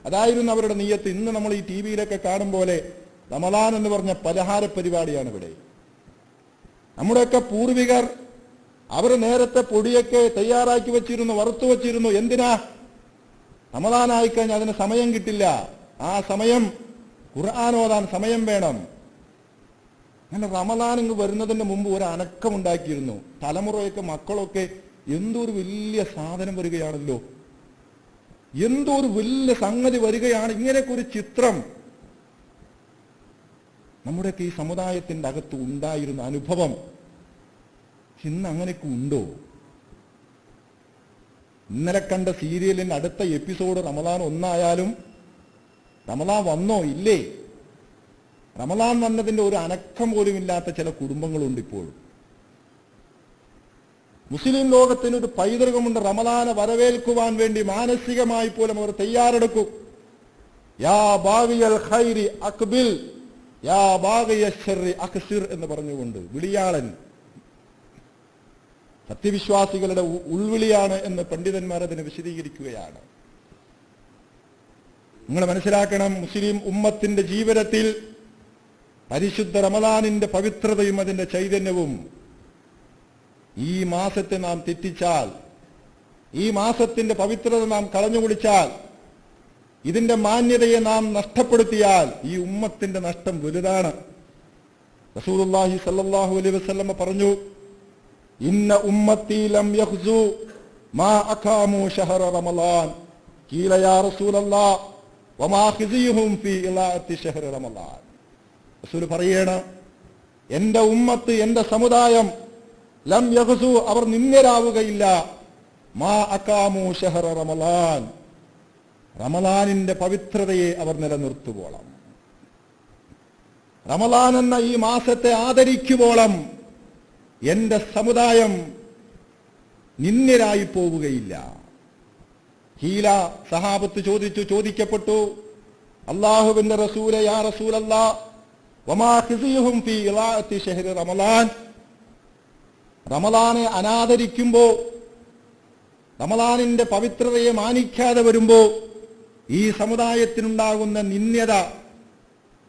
അതായിരുന്നു അവരുടെ നിയ്യത്ത്. ഇന്ന് നമ്മൾ ഈ ടിവിയിലൊക്കെ കാണും പോലെ റമളാൻ എന്ന് പറഞ്ഞ പലഹാര പരിപാടിയാണ് ഇവിടെ. നമ്മുടെയൊക്കെ പൂർവികർ അവർ നേരത്തെ പൊടിയൊക്കെ തയ്യാറാക്കി വെച്ചിരുന്നു, വറുത്തു വെച്ചിരുന്നു. എന്തിനാ? റമളാനായിക്കഴിഞ്ഞാൽ അതിന് സമയം കിട്ടില്ല. ആ സമയം ഖുർആൻ ഓതാൻ സമയം വേണം. അങ്ങനെ റമളാൻ ഇങ്ങ് വരുന്നതിന് മുമ്പ് ഒരു അനക്കമുണ്ടാക്കിയിരുന്നു. തലമുറയൊക്കെ മക്കളൊക്കെ എന്തോ ഒരു വലിയ സാധനം വരികയാണല്ലോ, എന്തോ ഒരു വലിയ സംഗതി വരികയാണ്, ഇങ്ങനെയൊക്കെ ഒരു ചിത്രം നമ്മുടെയൊക്കെ ഈ സമുദായത്തിന്റെ അകത്ത് ഉണ്ടായിരുന്ന അനുഭവം ഇന്ന് അങ്ങനെയൊക്കെ ഉണ്ടോ? ഇന്നലെ കണ്ട സീരിയലിന്റെ അടുത്ത എപ്പിസോഡ് റമളാൻ 1 ആയാലും റമളാൻ വന്നോ ഇല്ലേ? റമളാൻ വന്നതിന്റെ ഒരു അനക്കം പോലും ഇല്ലാത്ത ചില കുടുംബങ്ങളുണ്ട് ഇപ്പോഴും. മുസ്ലിം ലോകത്തിന് ഒരു പൈതൃകമുണ്ട്. റമളാനെ വരവേൽക്കുവാൻ വേണ്ടി മാനസികമായി പോലും അവർ തയ്യാറെടുക്കും. യാ ബാഗിയൽ ഖൈരി അക്ബിൽ, യാ ബാഗിയ ശർരി അക്സിർ എന്ന് പറഞ്ഞുകൊണ്ട് വിളിയാളൻ സത്യവിശ്വാസികളുടെ ഉൾവിളിയാണ് എന്ന് പണ്ഡിതന്മാർ അതിനെ വിശദീകരിക്കുകയാണ്. നിങ്ങൾ മനസ്സിലാക്കണം, മുസ്ലിം ഉമ്മത്തിന്റെ ജീവിതത്തിൽ പരിശുദ്ധ റമളാനിന്റെ പവിത്രതയും അതിന്റെ ചൈതന്യവും ഈ മാസത്തെ നാം തെറ്റിച്ചാൽ, ഈ മാസത്തിന്റെ പവിത്രത നാം കളഞ്ഞുകുളിച്ചാൽ, ഇതിന്റെ മാന്യതയെ നാം നഷ്ടപ്പെടുത്തിയാൽ ഈ ഉമ്മത്തിന്റെ നഷ്ടം വലുതാണ്. റസൂലുള്ളാഹി സ്വല്ലല്ലാഹു അലൈഹി വസല്ലം പറഞ്ഞു, ഇന്ന ഉമ്മത്തി ലം യഖ്സു മാ അഖാമു ശഹറ റമളാൻ. ഖീല യാ റസൂലല്ലാഹ് വമാ ഖിസിയുഹും ഫീ ഇളാഅത്തി ശഹറ റമളാൻ. റസൂൽ പറയണം, എന്റെ ഉമ്മത്ത്, എന്റെ സമുദായം ലം യഖ്സു, അവർ നിന്ദ്യരാവുകയില്ല, മാ അഖാമു ശഹറ റമളാൻ, റമളാനിന്റെ പവിത്രതയെ അവർ നിലനിർത്തുവോളം, റമളാൻ എന്ന ഈ മാസത്തെ ആദരിക്കുവോളം എന്റെ സമുദായം നിന്ദ്യരായി പോവുകയില്ല. ഹീല സഹാബത്ത് ചോദിക്കപ്പെട്ടു, അല്ലാഹുവിന്റെ റസൂലെ, യാ റസൂലല്ലാഹ് വമാ ഖിസിയുഹും ഫീ ഇളാഅത്തി ശഹ്രി റമളാൻ. റമളാനെ അനാദരിക്കുമ്പോ, റമളാനിന്റെ പവിത്രതയെ മാനിക്കാതെ വരുമ്പോ ഈ സമുദായത്തിനുണ്ടാകുന്ന നിന്ദ്യത,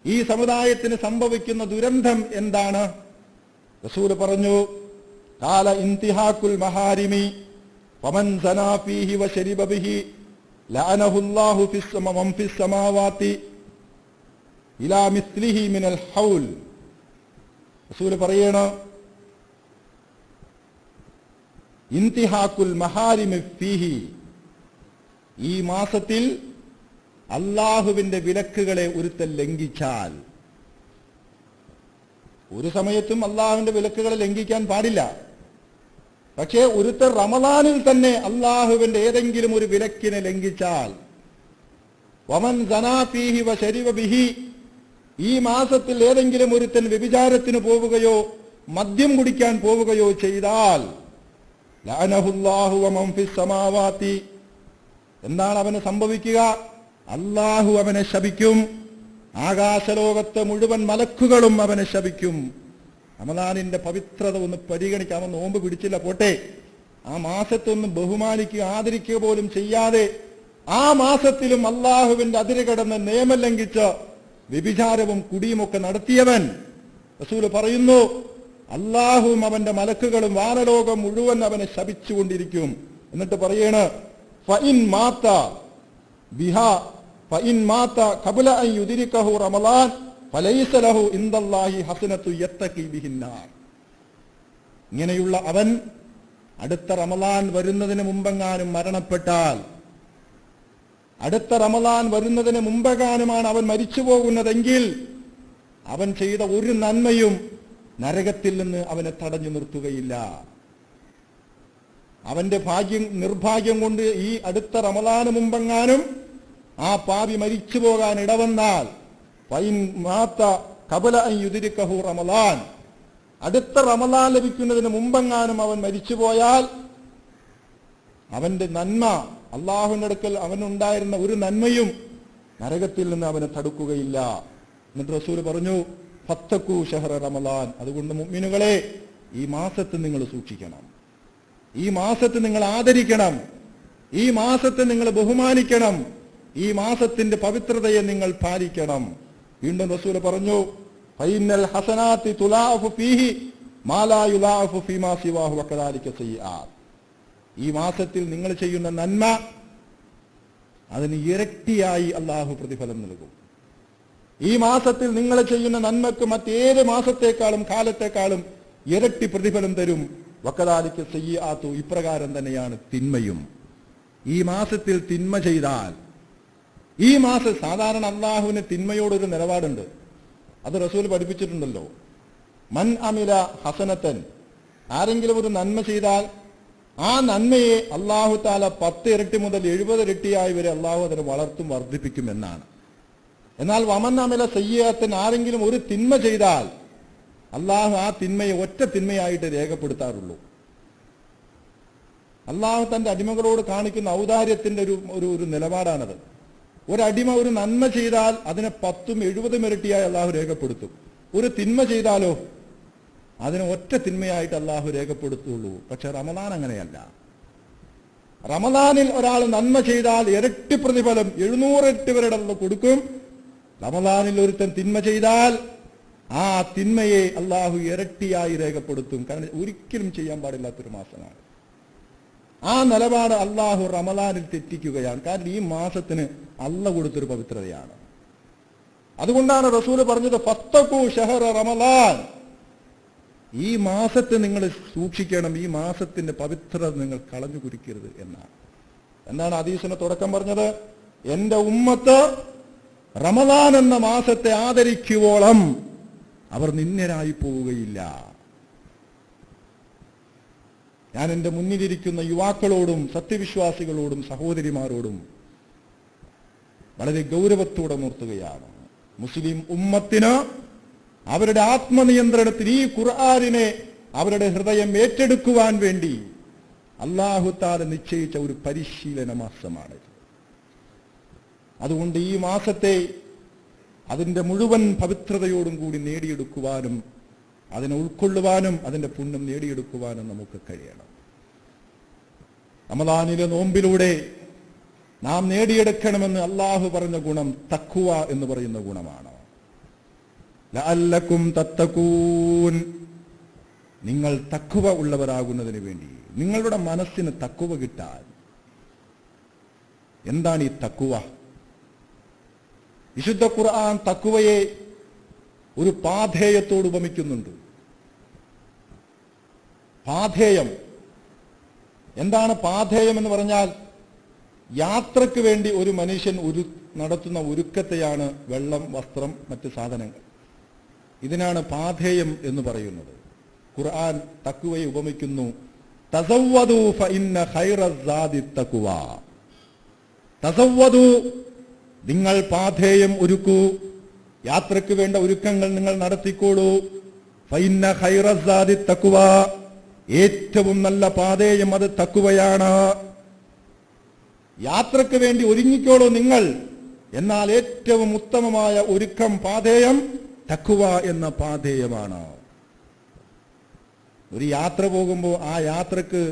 ഈ സമുദായത്തിന് സംഭവിക്കുന്ന ദുരന്തം എന്താണ്? റസൂൽ പറഞ്ഞു, ഖാല ഇന്തിഹാകുൽ മഹാരിമി വമൻ സനാ ഫീഹി വശരിബ ബിഹി ലഅനഹുല്ലാഹു ഫിസ് സമാവാതി ഇലാ മിസ്ലിഹി മിനൽ ഹൗൽ. റസൂൽ പറയണം, ഇന്തിഹാകുൽ മഹാരിമി ഫീഹി, ഈ മാസത്തിൽ അള്ളാഹുവിന്റെ വിലക്കുകളെ ഒരുത്തൻ ലംഘിച്ചാൽ, ഒരു സമയത്തും അള്ളാഹുവിന്റെ വിലക്കുകളെ ലംഘിക്കാൻ പാടില്ല. പക്ഷേ ഒരുത്തർ റമദാനിൽ തന്നെ അള്ളാഹുവിന്റെ ഏതെങ്കിലും ഒരു വിലക്കിനെ ലംഘിച്ചാൽ, വമൻ സനാ ഫീഹി വശരിബ ബിഹി, ഈ മാസത്തിൽ ഏതെങ്കിലും ഒരുത്തൻ വ്യഭിചാരത്തിന് പോവുകയോ മദ്യം കുടിക്കാൻ പോവുകയോ ചെയ്താൽ, ലഅനഹുല്ലാഹു വമൻ ഫിസ് സമാവാതി, എന്താണ് അവന് സംഭവിക്കുക? അള്ളാഹു അവനെ ശപിക്കും, ആകാശലോകത്ത് മുഴുവൻ മലക്കുകളും അവനെ ശപിക്കും. റമദാനിന്റെ പവിത്രത ഒന്ന് പരിഗണിക്കാൻ, അവൻ നോമ്പ് പിടിച്ചില്ല പോട്ടെ, ആ മാസത്തൊന്നും ബഹുമാനിക്കുക ആദരിക്കുക പോലും ചെയ്യാതെ ആ മാസത്തിലും അള്ളാഹുവിന്റെ അതിര് കടന്ന് നിയമം ലംഘിച്ച് വ്യഭിചാരവും കുടിയുമൊക്കെ നടത്തിയവൻ, റസൂൽ പറയുന്നു, അള്ളാഹുവും അവന്റെ മലക്കുകളും വാനലോകം മുഴുവൻ അവനെ ശപിച്ചുകൊണ്ടിരിക്കും. എന്നിട്ട് പറയണ ഫഇൻ മാത ബിഹാ ഫഇൻ മാത ഖബ്ല അൻ യുദ്രികഹു റമളാൻ ഫലൈസ ലഹു ഇൻദല്ലാഹി ഹസനതു യത്തഖി ബിഹിന്നാർ. ഇങ്ങനെയുള്ള അവൻ അടുത്ത റമളാൻ വരുന്നതിന് മുമ്പെങ്ങാനും മരണപ്പെട്ടാൽ, അടുത്ത റമളാൻ വരുന്നതിന് മുമ്പെങ്ങാനുമാണ് അവൻ മരിച്ചു പോകുന്നതെങ്കിൽ, അവൻ ചെയ്ത ഒരു നന്മയും നരകത്തിൽ നിന്ന് അവനെ തടഞ്ഞു നിർത്തുകയില്ല. അവന്റെ നിർഭാഗ്യം കൊണ്ട് ഈ അടുത്ത റമളാന് മുമ്പെങ്ങാനും ആ പാപി മരിച്ചു പോകാൻ ഇടവന്നാൽ, ഫൈൻ മാത ഖബ്ല അൻ യുദ്രികഹു റമളാൻ, അടുത്ത റമളാൻ ലഭിക്കുന്നതിന് മുമ്പെങ്ങാനും അവൻ മരിച്ചുപോയാൽ അവന്റെ നന്മ, അള്ളാഹുവിന്റെ അടുക്കൽ അവനുണ്ടായിരുന്ന ഒരു നന്മയും നരകത്തിൽ നിന്ന് അവനെ തടുക്കുകയില്ല. എന്നിട്ട് റസൂൽ പറഞ്ഞു, ഫത്തഖൂ ശഹ്റ റമളാൻ, അതുകൊണ്ട് മുഅ്മിനുകളെ ഈ മാസത്തെ നിങ്ങൾ സൂക്ഷിക്കണം, ഈ മാസത്തെ നിങ്ങൾ ആദരിക്കണം, ഈ മാസത്തെ നിങ്ങൾ ബഹുമാനിക്കണം, ഈ മാസത്തിന്റെ പവിത്രതയെ നിങ്ങൾ പാലിക്കണം. വീണ്ടും റസൂൽ പറഞ്ഞു, ഫൈനൽ ഹസനാത്തി തുലാഅഫു ഫീഹി മാ ലാ യുലാഅഫു ഫീമാ സിവാഹു വകദാലിക സയ്യിആത്ത്. ഈ മാസത്തിൽ നിങ്ങൾ ചെയ്യുന്ന നന്മ അതിന് ഇരട്ടിയായി അള്ളാഹു പ്രതിഫലം നൽകും. ഈ മാസത്തിൽ നിങ്ങൾ ചെയ്യുന്ന നന്മക്ക് മറ്റേത് മാസത്തെക്കാളും കാലത്തെക്കാളും ഇരട്ടി പ്രതിഫലം തരും. വകദാലിക സയ്യിആത്തു, ഇപ്രകാരം തന്നെയാണ് തിന്മയും. ഈ മാസത്തിൽ തിന്മ ചെയ്താൽ, ഈ മാസം സാധാരണ അള്ളാഹുവിന് തിന്മയോടൊരു നിലപാടുണ്ട്, അത് റസൂൽ പഠിപ്പിച്ചിട്ടുണ്ടല്ലോ. മൻ അമില ഹസനത്തൻ, ആരെങ്കിലും ഒരു നന്മ ചെയ്താൽ ആ നന്മയെ അള്ളാഹു താല 10 ഇരട്ടി മുതൽ 70 ഇരട്ടിയായി വരെ അള്ളാഹു അതിനെ വളർത്തും വർദ്ധിപ്പിക്കും എന്നാണ്. എന്നാൽ വമൻ അമില സയ്യിഅത്തൻ, ആരെങ്കിലും ഒരു തിന്മ ചെയ്താൽ അള്ളാഹു ആ തിന്മയെ ഒറ്റ തിന്മയായിട്ട് രേഖപ്പെടുത്താറുള്ളൂ. അള്ളാഹു തന്റെ അടിമകളോട് കാണിക്കുന്ന ഔദാര്യത്തിന്റെ ഒരു നിലപാടാണത്. ഒരടിമ ഒരു നന്മ ചെയ്താൽ അതിനെ 10ഉം 70ഉം ഇരട്ടിയായി അള്ളാഹു രേഖപ്പെടുത്തും. ഒരു തിന്മ ചെയ്താലോ അതിനെ ഒറ്റ തിന്മയായിട്ട് അള്ളാഹു രേഖപ്പെടുത്തുള്ളൂ. പക്ഷെ റമദാൻ അങ്ങനെയല്ല. റമദാനിൽ ഒരാൾ നന്മ ചെയ്താൽ ഇരട്ടി പ്രതിഫലം 700 ഇരട്ടി വരെ കൊടുക്കും. റമദാനിൽ ഒരുത്തൻ തിന്മ ചെയ്താൽ ആ തിന്മയെ അള്ളാഹു ഇരട്ടിയായി രേഖപ്പെടുത്തും. കാരണം ഒരിക്കലും ചെയ്യാൻ പാടില്ലാത്തൊരു മാസമാണ്. ആ നിലപാട് അള്ളാഹു റമദാനിൽ തെറ്റിക്കുകയാണ്. കാരണം ഈ മാസത്തിന് അള്ള കൊടുത്തൊരു പവിത്രതയാണ്. അതുകൊണ്ടാണ് റസൂല് പറഞ്ഞത്, ഫത്തഖൂ ശഹ്റ റമളാൻ, ഈ മാസത്തെ നിങ്ങൾ സൂക്ഷിക്കണം, ഈ മാസത്തിന്റെ പവിത്രത നിങ്ങൾ കളഞ്ഞു കുരിക്കരുത് എന്നാണ്. എന്താണ് ഹദീസിന്റെ തുടക്കം പറഞ്ഞത്? എന്റെ ഉമ്മത്ത് റമളാൻ എന്ന മാസത്തെ ആദരിക്കുവോളം അവർ നിന്ദ്യരായി പോവുകയില്ല. ഞാൻ എൻ്റെ മുന്നിലിരിക്കുന്ന യുവാക്കളോടും സത്യവിശ്വാസികളോടും സഹോദരിമാരോടും വളരെ ഗൗരവത്തോടെ നിർത്തുകയാണ്. മുസ്ലിം ഉമ്മത്തിന് അവരുടെ ആത്മനിയന്ത്രണത്തിൽ ഈ ഖുർആനിനെ അവരുടെ ഹൃദയം ഏറ്റെടുക്കുവാൻ വേണ്ടി അല്ലാഹു തആല നിശ്ചയിച്ച ഒരു പരിശീലന മാസമാണ്. അതുകൊണ്ട് ഈ മാസത്തെ അതിൻ്റെ മുഴുവൻ പവിത്രതയോടും കൂടി നേടിയെടുക്കുവാനും അതിനെ ഉൾക്കൊള്ളുവാനും അതിൻ്റെ പുണ്യം നേടിയെടുക്കുവാനും നമുക്ക് കഴിയണം. റമദാനിലെ നോമ്പിലൂടെ നാം നേടിയെടുക്കണമെന്ന് അല്ലാഹു പറഞ്ഞ ഗുണം തഖ്വ എന്ന് പറയുന്ന ഗുണമാണ്. ലഅല്ലക്കും തത്തഖൂൻ, നിങ്ങൾ തഖ്വ ഉള്ളവരാകുന്നതിന് വേണ്ടി, നിങ്ങളുടെ മനസ്സിന് തഖ്വ കിട്ടാൻ. എന്താണ് ഈ തഖ്വ? വിശുദ്ധ ഖുർആൻ തഖ്വയെ ഒരു പാഥേയത്തോട് ഉപമിക്കുന്നുണ്ട്. പാഥേയം എന്താണ്? പാഥേയം എന്ന് പറഞ്ഞാൽ യാത്രക്ക് വേണ്ടി ഒരു മനുഷ്യൻ നടത്തുന്ന ഒരുക്കത്തെയാണ് വെള്ളം, വസ്ത്രം, മറ്റ് സാധനങ്ങൾ. ഇതിനാണ് പാഥേയം എന്ന് പറയുന്നത്. ഖുർആൻ തഖ്വയെ ഉപമിക്കുന്നു തസവ്വദൂ ഫഇന്ന ഖൈറസ്സാദി തഖ്വ. തസവ്വദൂ, നിങ്ങൾ പാഥേയം ഒരുക്കൂ, യാത്രയ്ക്ക് വേണ്ട ഒരുക്കങ്ങൾ നിങ്ങൾ നടത്തിക്കോളൂ. ഫഇന്ന ഖൈറസ്സാദി തഖ്വ, ഏറ്റവും നല്ല പാഥേയം അത് തഖ്വയാണ്. യാത്രയ്ക്ക് വേണ്ടി ഒരുങ്ങിക്കോളൂ നിങ്ങൾ, എന്നാൽ ഏറ്റവും ഉത്തമമായ ഒരുക്കം പാഥേയം തഖ്വ എന്ന പാഥേയമാണ്. ഒരു യാത്ര പോകുമ്പോൾ ആ യാത്രക്ക്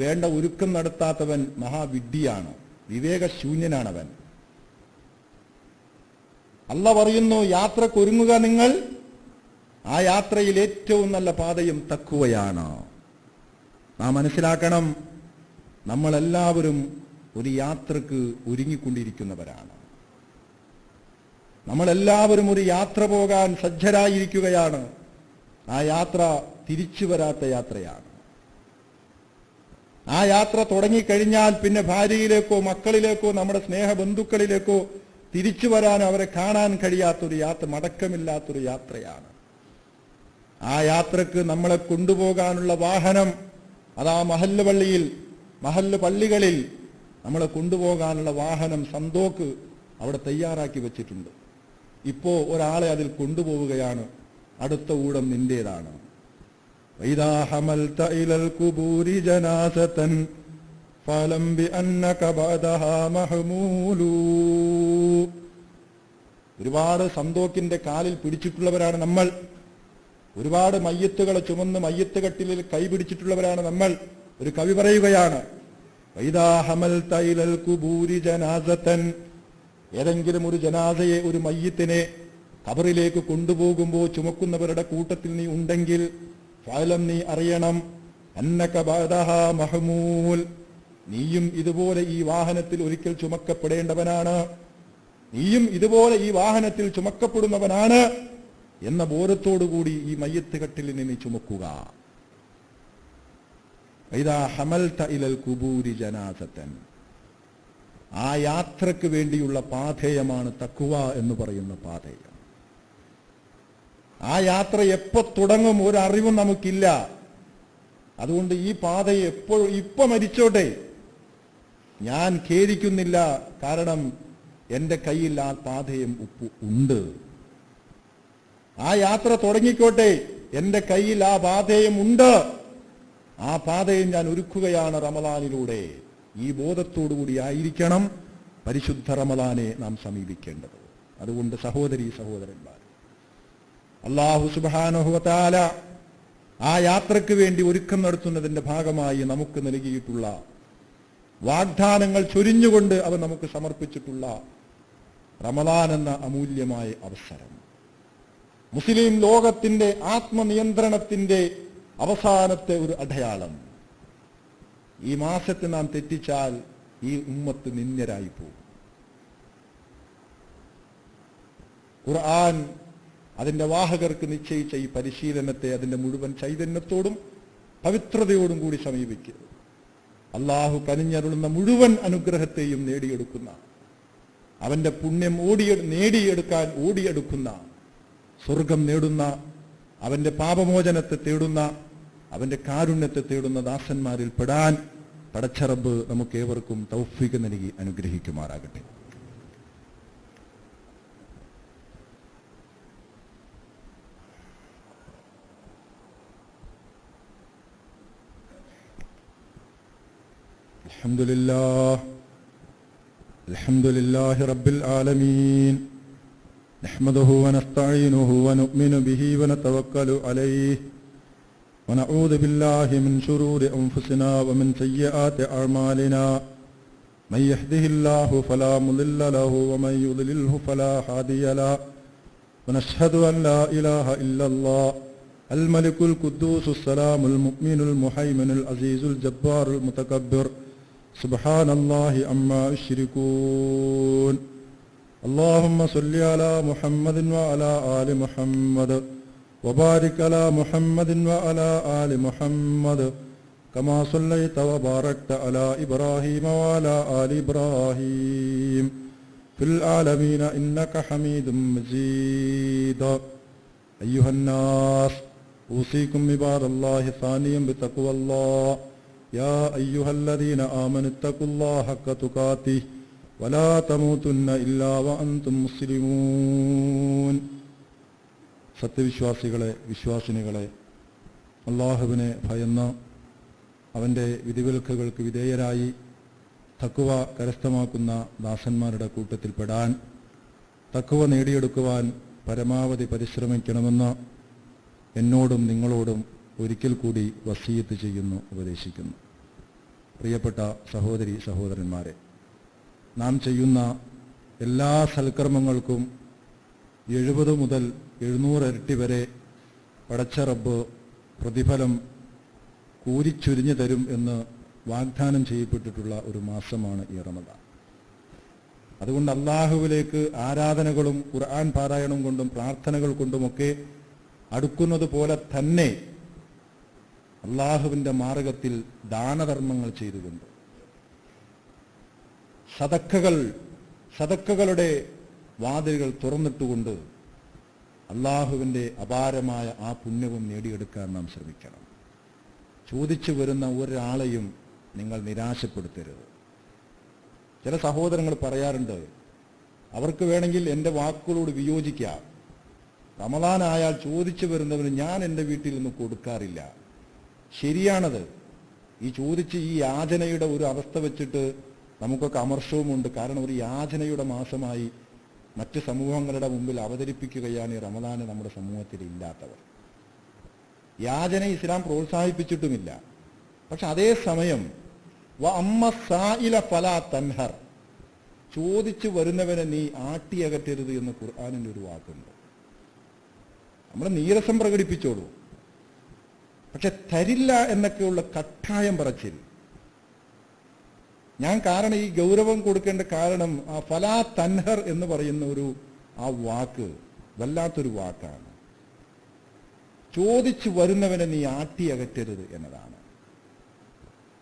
വേണ്ട ഒരുക്കം നടത്താത്തവൻ മഹാവിഡ്ഢിയാണ്, വിവേകശൂന്യനാണവൻ. അല്ലാഹു പറയുന്നു, യാത്രക്ക് ഒരുങ്ങുക നിങ്ങൾ, ആ യാത്രയിൽ ഏറ്റവും നല്ല പാതയും തഖ്വയാണ്. നാം മനസ്സിലാക്കണം, നമ്മളെല്ലാവരും ഒരു യാത്രക്ക് ഒരുങ്ങിക്കൊണ്ടിരിക്കുന്നവരാണ്. നമ്മളെല്ലാവരും ഒരു യാത്ര പോകാൻ സജ്ജരായിരിക്കുകയാണ്. ആ യാത്ര തിരിച്ചു വരാത്ത യാത്രയാണ്. ആ യാത്ര തുടങ്ങിക്കഴിഞ്ഞാൽ പിന്നെ ഭാര്യയിലേക്കോ മക്കളിലേക്കോ നമ്മുടെ സ്നേഹബന്ധുക്കളിലേക്കോ തിരിച്ചു വരാനോ അവരെ കാണാൻ കഴിയാത്തൊരു യാത്ര, മടക്കമില്ലാത്തൊരു യാത്രയാണ്. ആ യാത്രക്ക് നമ്മളെ കൊണ്ടുപോകാനുള്ള വാഹനം അതാ മഹല്ല് പള്ളികളിൽ നമ്മളെ കൊണ്ടുപോകാനുള്ള വാഹനം സന്തോക്ക് അവിടെ തയ്യാറാക്കി വെച്ചിട്ടുണ്ട്. ഇപ്പോ ഒരാളെ അതിൽ കൊണ്ടുപോവുകയാണ്, അടുത്ത ഊഴം നിന്റേതാണ്. വൈദാ ഹമൽത ഇലൽ ഖുബൂരി ജനാസതൻ ഫലം ബിഅന്നക ബഅദഹാ മഹ്മൂലു. ഒരുപാട് സന്തോക്കിന്റെ കാലിൽ പിടിച്ചിട്ടുള്ളവരാണ് നമ്മൾ. ഒരുപാട് മയ്യത്തുകളെ ചുമന്ന് മയ്യത്ത് കട്ടിലിൽ കൈ പിടിച്ചിട്ടുള്ളവരാണ് നമ്മൾ. ഒരു കവി പറയുകയാണ്, വൈദാ ഹമൽത ഇലൽ ഖുബൂരി ജനാസതൻ, ഏതെങ്കിലും ഒരു ജനാസയെ, ഒരു മയ്യത്തിനെ ഖബറിലേക്ക് കൊണ്ടുപോകുമ്പോൾ ചുമക്കുന്നവരുടെ കൂട്ടത്തിൽ നീ ഉണ്ടെങ്കിൽ ഫഅലം, നീ അറിയണം, അന്നക ബഅദഹാ മഹ്മൂൽ, നീയും ഇതുപോലെ ഈ വാഹനത്തിൽ ഒരിക്കൽ ചുമക്കപ്പെടേണ്ടവനാണ്, നീയും ഇതുപോലെ ഈ വാഹനത്തിൽ ചുമക്കപ്പെടുന്നവനാണ് എന്ന ബോധത്തോടുകൂടി ഈ മയ്യത്ത് കട്ടിലിനെ നീ ചുമക്കുക. ഇദാ ഹമൽത ഇലൽ ഖുബൂരി ജനാസതൻ, ആ യാത്രക്ക് വേണ്ടിയുള്ള പാഥേയമാണ് തഖ്വ എന്ന് പറയുന്ന പാഥേയം. ആ യാത്ര എപ്പോ തുടങ്ങും ഒരറിവും നമുക്കില്ല. അതുകൊണ്ട് ഈ പാതയെ എപ്പോഴും ഇപ്പൊ മരിച്ചോട്ടെ, ഞാൻ ഖേദിക്കുന്നില്ല, കാരണം എൻ്റെ കയ്യിൽ ആ പാഥേയം ഉണ്ട്. ആ യാത്ര തുടങ്ങിക്കോട്ടെ, എൻ്റെ കയ്യിൽ ആ പാഥേയം ഉണ്ട്, ആ പാതയും ഞാൻ ഒരുക്കുകയാണ് റമദാനിലൂടെ. ഈ ബോധത്തോടുകൂടി ആയിരിക്കണം പരിശുദ്ധ റമദാനെ നാം സമീപിക്കേണ്ടത്. അതുകൊണ്ട് സഹോദരീ സഹോദരന്മാർ, അല്ലാഹു സുബ്ഹാനഹു വ തആല ആ യാത്രക്ക് വേണ്ടി ഒരുക്കം നടത്തുന്നതിന്റെ ഭാഗമായി നമുക്ക് നൽകിയിട്ടുള്ള വാഗ്ദാനങ്ങൾ ചൊരിഞ്ഞുകൊണ്ട് അവൻ നമുക്ക് സമർപ്പിച്ചിട്ടുള്ള റമദാൻ എന്ന അമൂല്യമായ അവസരം, മുസ്ലിം ലോകത്തിന്റെ ആത്മനിയന്ത്രണത്തിന്റെ അവസാനത്തെ ഒരു അടയാളം. ഈ മാസത്തെ നാം തെറ്റിച്ചാൽ ഈ ഉമ്മത്ത് നിന്ദ്യരായി പോകും. ഖുർആൻ അതിന്റെ വാഹകർക്ക് നിശ്ചയിച്ച ഈ പരിശീലനത്തെ അതിന്റെ മുഴുവൻ ചൈതന്യത്തോടും പവിത്രതയോടും കൂടി സമീപിക്കുക. അള്ളാഹു കനിഞ്ഞരുളുന്ന മുഴുവൻ അനുഗ്രഹത്തെയും നേടിയെടുക്കുന്ന, അവന്റെ പുണ്യം നേടിയെടുക്കാൻ ഓടിയെടുക്കുന്ന, സ്വർഗം നേടുന്ന, അവന്റെ പാപമോചനത്തെ തേടുന്ന, അവന്റെ കാരുണ്യത്തെ തേടുന്ന ദാസന്മാരിൽ പെടാൻ പടച്ചറബ് നമുക്ക് ഏവർക്കും തൗഫീഖ് നൽകി അനുഗ്രഹിക്കുമാറാകട്ടെ. അൽഹംദുലില്ലാഹി റബ്ബിൽ ആലമീൻ. നഹ്മദുഹു വനസ്തഈനുഹു വനുഅ്മിനു ബിഹി വനതവക്കലു അലൈഹി ونعوذ بالله من شرور أنفسنا ومن سيئات أعمالنا من يهده الله فلا مضل له ومن يضلله فلا هادي له ونشهد أن لا إله إلا الله الملك القدوس السلام المؤمن المهيمن العزيز الجبار المتكبر سبحان الله عما يشركون. اللهم صل على محمد وعلى آل محمد وبارك على محمد وعلى آل محمد كما صليت وباركت على إبراهيم وعلى آل إبراهيم في العالمين إنك حميد مجيد. أيها الناس أوصيكم عباد الله ثانيا بتقوى الله യാ അയ്യുഹല്ലദീന ആമനു തഖുല്ലാഹ ഹഖ തുഖാതിഹി വലാ തമൂതുന്ന ഇല്ലാ വഅൻതും മുസ്ലിമൂൻ. സത്യവിശ്വാസികളെ, വിശ്വാസിനികളെ, അല്ലാഹുവിനെ ഭയന്ന് അവൻ്റെ വിധിവിലക്കുകൾക്ക് വിധേയരായി തഖ്വ കരസ്ഥമാക്കുന്ന ദാസന്മാരുടെ കൂട്ടത്തിൽപ്പെടാൻ, തഖ്വ നേടിയെടുക്കുവാൻ പരമാവധി പരിശ്രമിക്കണമെന്ന് എന്നോടും നിങ്ങളോടും ഒരിക്കൽ കൂടി വസിയത്ത് ചെയ്യുന്നു, ഉപദേശിക്കുന്നു. പ്രിയപ്പെട്ട സഹോദരി സഹോദരന്മാരെ, നാം ചെയ്യുന്ന എല്ലാ സൽക്കർമ്മങ്ങൾക്കും 70 മുതൽ 700 ഇരട്ടി വരെ പടച്ച റബ്ബ് പ്രതിഫലം കൂരിച്ചൊരിഞ്ഞു തരും എന്ന് വാഗ്ദാനം ചെയ്യപ്പെട്ടിട്ടുള്ള ഒരു മാസമാണ് ഈ റമദാൻ. അതുകൊണ്ട് അല്ലാഹുവിലേക്ക് ആരാധനകളും ഖുർആൻ പാരായണം കൊണ്ടും പ്രാർത്ഥനകൾ കൊണ്ടുമൊക്കെ അടുക്കുന്നത് പോലെ തന്നെ അല്ലാഹുവിൻ്റെ മാർഗത്തിൽ ദാനധർമ്മങ്ങൾ ചെയ്തുകൊണ്ട് സദക്കകളുടെ വാതിലുകൾ തുറന്നിട്ടുകൊണ്ട് അല്ലാഹുവിൻ്റെ അപാരമായ ആ പുണ്യവും നേടിയെടുക്കാൻ നാം ശ്രമിക്കണം. ചോദിച്ചു വരുന്ന ഒരാളെയും നിങ്ങൾ നിരാശപ്പെടുത്തരുത്. ചില സഹോദരങ്ങൾ പറയാറുണ്ട്, അവർക്ക് വേണമെങ്കിൽ എൻ്റെ വാക്കുകളോട് വിയോജിക്കാം. റമദാനായാൽ ചോദിച്ചു വരുന്നവന് ഞാൻ എൻ്റെ വീട്ടിൽ നിന്ന് കൊടുക്കാറില്ല. ശരിയാണത്. ഈ ചോദിച്ച് ഈ യാചനയുടെ ഒരു അവസ്ഥ വെച്ചിട്ട് നമുക്കൊക്കെ അമർഷവുമുണ്ട്. കാരണം ഒരു യാചനയുടെ മാസമായി മറ്റ് സമൂഹങ്ങളുടെ മുമ്പിൽ അവതരിപ്പിക്കുകയാണ് ഈ റമദാന് നമ്മുടെ സമൂഹത്തിൽ ഇല്ലാത്തവർ. യാചന ഇസ്ലാം പ്രോത്സാഹിപ്പിച്ചിട്ടുമില്ല. പക്ഷെ അതേസമയം വഅമ്മ സായില ഫലാ തൻഹർ, ചോദിച്ചു വരുന്നവനെ നീ ആട്ടിയകറ്റരുത് എന്ന് ഖുർആനിൻ്റെ ഒരു വാക്കുണ്ട്. നമ്മൾ നീരസം പ്രകടിപ്പിച്ചോളൂ, പക്ഷെ തരില്ല എന്നൊക്കെയുള്ള കട്ടായം പറച്ചിൽ. ഞാൻ കാരണം ഈ ഗൗരവം കൊടുക്കേണ്ട കാരണം ആ ഫലാ തൻഹർ എന്ന് പറയുന്ന ആ വാക്ക് വല്ലാത്തൊരു വാക്കാണ്. ചോദിച്ചു വരുന്നവനെ നീ ആട്ടിയകറ്റരുത് എന്നതാണ്.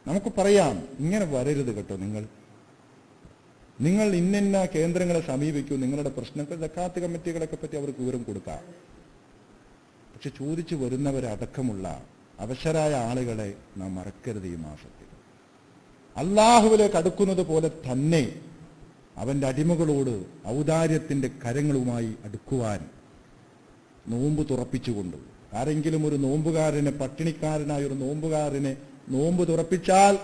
നമുക്ക് പറയാം, ഇങ്ങനെ വരരുത് കേട്ടോ, നിങ്ങൾ ഇന്ന കേന്ദ്രങ്ങളെ സമീപിക്കൂ, നിങ്ങളുടെ പ്രശ്നങ്ങൾ സക്കാത്ത് കമ്മിറ്റികളൊക്കെ പറ്റി അവർക്ക് വിവരം കൊടുക്കാം. പക്ഷെ ചോദിച്ചു വരുന്നവരടക്കമുള്ള അവശരായ ആളുകളെ നാം മറക്കരുത്. ഈ മാസത്തിൽ അല്ലാഹുവിലേക്ക് അടുക്കുന്നത് പോലെ തന്നെ അവൻ്റെ അടിമകളോട് ഔദാര്യത്തിൻ്റെ കരങ്ങളുമായി അടുക്കുവാൻ നോമ്പ് തുറപ്പിച്ചുകൊണ്ട്, ആരെങ്കിലും ഒരു നോമ്പുകാരനെ, പട്ടിണിക്കാരനായ ഒരു നോമ്പുകാരനെ നോമ്പ് തുറപ്പിച്ചാൽ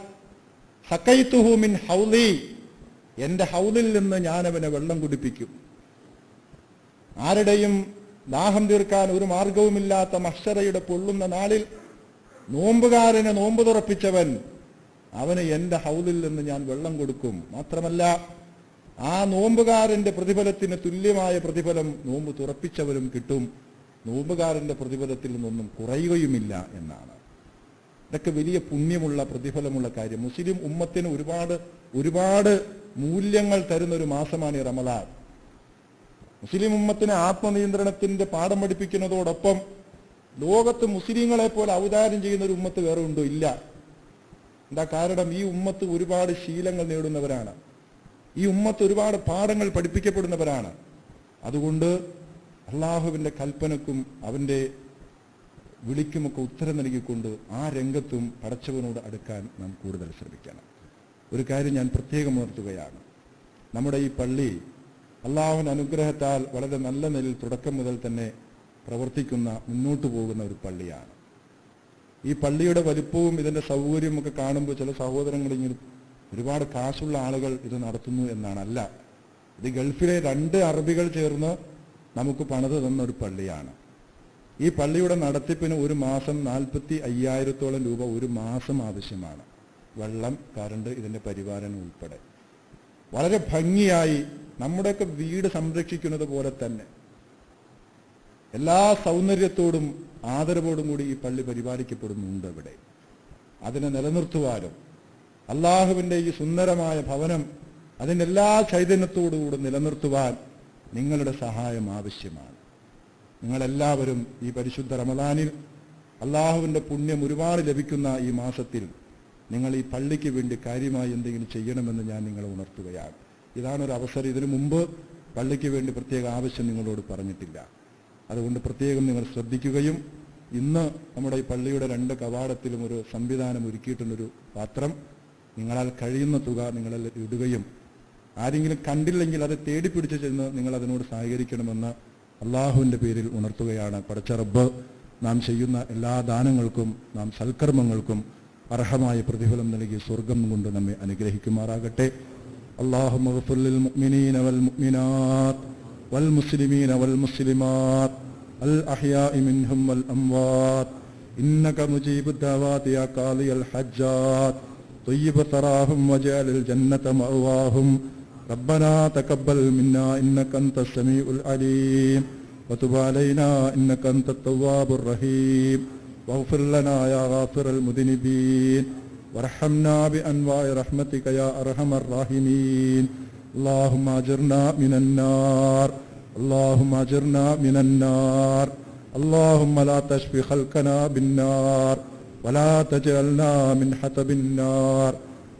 സഖൈതുഹു മിൻ ഹൗലി, എൻ്റെ ഹൗലിൽ നിന്ന് ഞാനവനെ വെള്ളം കുടിപ്പിക്കും. ആരുടെയും ദാഹം തീർക്കാൻ ഒരു മാർഗവുമില്ലാത്ത മഹ്ശറയുടെ പൊള്ളുന്ന നാളിൽ നോമ്പുകാരനെ നോമ്പ് തുറപ്പിച്ചവൻ, അവന് എൻ്റെ ഹൗലിൽ നിന്ന് ഞാൻ വെള്ളം കൊടുക്കും. മാത്രമല്ല ആ നോമ്പുകാരൻ്റെ പ്രതിഫലത്തിന് തുല്യമായ പ്രതിഫലം നോമ്പ് തുറപ്പിച്ചവരും കിട്ടും. നോമ്പുകാരൻ്റെ പ്രതിഫലത്തിൽ നിന്നൊന്നും കുറയുകയുമില്ല എന്നാണ്. ഇതൊക്കെ വലിയ പുണ്യമുള്ള പ്രതിഫലമുള്ള കാര്യം. മുസ്ലിം ഉമ്മത്തിന് ഒരുപാട് മൂല്യങ്ങൾ തരുന്ന ഒരു മാസമാണ് ഈ റമദാൻ. മുസ്ലിം ഉമ്മത്തിന് ആത്മനിയന്ത്രണത്തിന്റെ പാഠം പഠിപ്പിക്കുന്നതോടൊപ്പം ലോകത്ത് മുസ്ലിങ്ങളെ പോലെ ഔദാര്യം ചെയ്യുന്ന ഒരു ഉമ്മത്ത് വേറെ ഉണ്ടോ? ഇല്ല. എന്താ കാരണം? ഈ ഉമ്മത്ത് ഒരുപാട് ശീലങ്ങൾ നേടുന്നവരാണ്. ഈ ഉമ്മത്ത് ഒരുപാട് പാഠങ്ങൾ പഠിപ്പിക്കപ്പെടുന്നവരാണ്. അതുകൊണ്ട് അള്ളാഹുവിൻ്റെ കൽപ്പനക്കും അവൻ്റെ വിളിക്കുമൊക്കെ ഉത്തരം നൽകിക്കൊണ്ട് ആ രംഗത്തും പടച്ചവനോട് അടുക്കാൻ നാം കൂടുതൽ ശ്രമിക്കണം. ഒരു കാര്യം ഞാൻ പ്രത്യേകം ഉണർത്തുകയാണ്. നമ്മുടെ ഈ പള്ളി അള്ളാഹുവിൻ്റെ അനുഗ്രഹത്താൽ വളരെ നല്ല നിലയിൽ തുടക്കം മുതൽ തന്നെ പ്രവർത്തിക്കുന്ന, മുന്നോട്ട് പോകുന്ന ഒരു പള്ളിയാണ്. ഈ പള്ളിയുടെ വലിപ്പവും ഇതിൻ്റെ സൗകര്യവും ഒക്കെ കാണുമ്പോൾ ചില സഹോദരങ്ങളിങ്ങനെ ഒരുപാട് കാശുള്ള ആളുകൾ ഇത് നടത്തുന്നു എന്നാണ്. അല്ല, ഇത് ഗൾഫിലെ 2 അറബികൾ ചേർന്ന് നമുക്ക് പണിത് തന്ന ഒരു പള്ളിയാണ്. ഈ പള്ളിയുടെ നടത്തിപ്പിന് ഒരു മാസം 45,000-ഓളം രൂപ ഒരു മാസം ആവശ്യമാണ്. വെള്ളം, കറണ്ട്, ഇതിൻ്റെ പരിപാലനം ഉൾപ്പെടെ വളരെ ഭംഗിയായി നമ്മുടെയൊക്കെ വീട് സംരക്ഷിക്കുന്നത് പോലെ തന്നെ എല്ലാ സൗന്ദര്യത്തോടും ആദരവോടും കൂടി ഈ പള്ളി പരിപാലിക്കപ്പെടുന്നുണ്ട് ഇവിടെ. അതിനെ നിലനിർത്തുവാനും അള്ളാഹുവിൻ്റെ ഈ സുന്ദരമായ ഭവനം അതിൻ്റെ എല്ലാ ചൈതന്യത്തോടുകൂടി നിലനിർത്തുവാൻ നിങ്ങളുടെ സഹായം ആവശ്യമാണ്. നിങ്ങളെല്ലാവരും ഈ പരിശുദ്ധ റമദാനിൽ അള്ളാഹുവിൻ്റെ പുണ്യം ഒരുപാട് ലഭിക്കുന്ന ഈ മാസത്തിൽ നിങ്ങൾ ഈ പള്ളിക്ക് വേണ്ടി കാര്യമായി എന്തെങ്കിലും ചെയ്യണമെന്ന് ഞാൻ നിങ്ങളെ ഉണർത്തുകയാണ്. ഇതാണൊരു അവസരം. ഇതിനു മുമ്പ് പള്ളിക്ക് വേണ്ടി പ്രത്യേക ആവശ്യം നിങ്ങളോട് പറഞ്ഞിട്ടില്ല. അതുകൊണ്ട് പ്രത്യേകം നിങ്ങൾ ശ്രദ്ധിക്കുകയും ഇന്ന് നമ്മുടെ ഈ പള്ളിയുടെ 2 കവാടത്തിലും ഒരു സംവിധാനം ഒരുക്കിയിട്ടുള്ളൊരു പാത്രം, നിങ്ങളാൽ കഴിയുന്ന തുക നിങ്ങളിൽ ഇടുകയും ആരെങ്കിലും കണ്ടില്ലെങ്കിൽ അത് തേടിപ്പിടിച്ച് ചെന്ന് നിങ്ങൾ അതിനോട് സഹകരിക്കണമെന്ന് അള്ളാഹുവിൻ്റെ പേരിൽ ഉണർത്തുകയാണ്. പടച്ച റബ്ബ് നാം ചെയ്യുന്ന എല്ലാ ദാനങ്ങൾക്കും നാം സൽക്കർമ്മങ്ങൾക്കും അർഹമായ പ്രതിഫലം നൽകി സ്വർഗം കൊണ്ട് നമ്മെ അനുഗ്രഹിക്കുമാറാകട്ടെ. അല്ലാഹുമ്മ ഗ്ഫിർ ലിൽ മുഅ്മിനീന വൽ മുഅ്മിനാത്ത് വൽ മുസ്ലിമീന വൽ മുസ്ലിമാത്ത് അൽ അഹ്യാഇ മിൻഹും വൽ അംവാത്ത് ഇന്നക മുജീബുദ് ദഅവാതി യാ ഖാദിയൽ ഹജ്ജാത്ത് طيب ثراهم وجعل الجنة مأواهم ربنا تقبل منا إنك أنت السميع العليم وتب علينا إنك أنت التواب الرحيم واغفر لنا يا غافر المذنبين وارحمنا بأنواع رحمتك يا أرحم الراحمين اللهم أجرنا من النار اللهم أجرنا من النار اللهم لا تشفي خلقنا بالنار ولا تجعلنا من حطب النار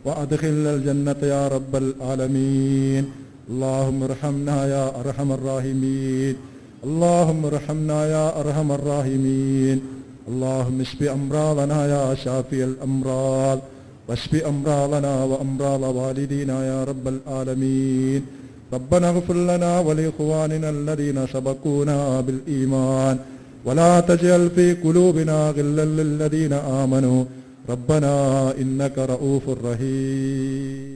وأدخلنا الجنة يا رب العالمين اللهم ارحمنا يا أرحم الراحمين اللهم ارحمنا يا أرحم الراحمين اللهم اشف أمراضنا يا شافي الأمراض واشف أمراضنا وأمراض والدينا يا رب العالمين ربنا اغفر لنا ولإخواننا الذين سبقونا بالإيمان ولا تجعل في قلوبنا غلا للذين آمنوا ربنا إنك رؤوف رحيم.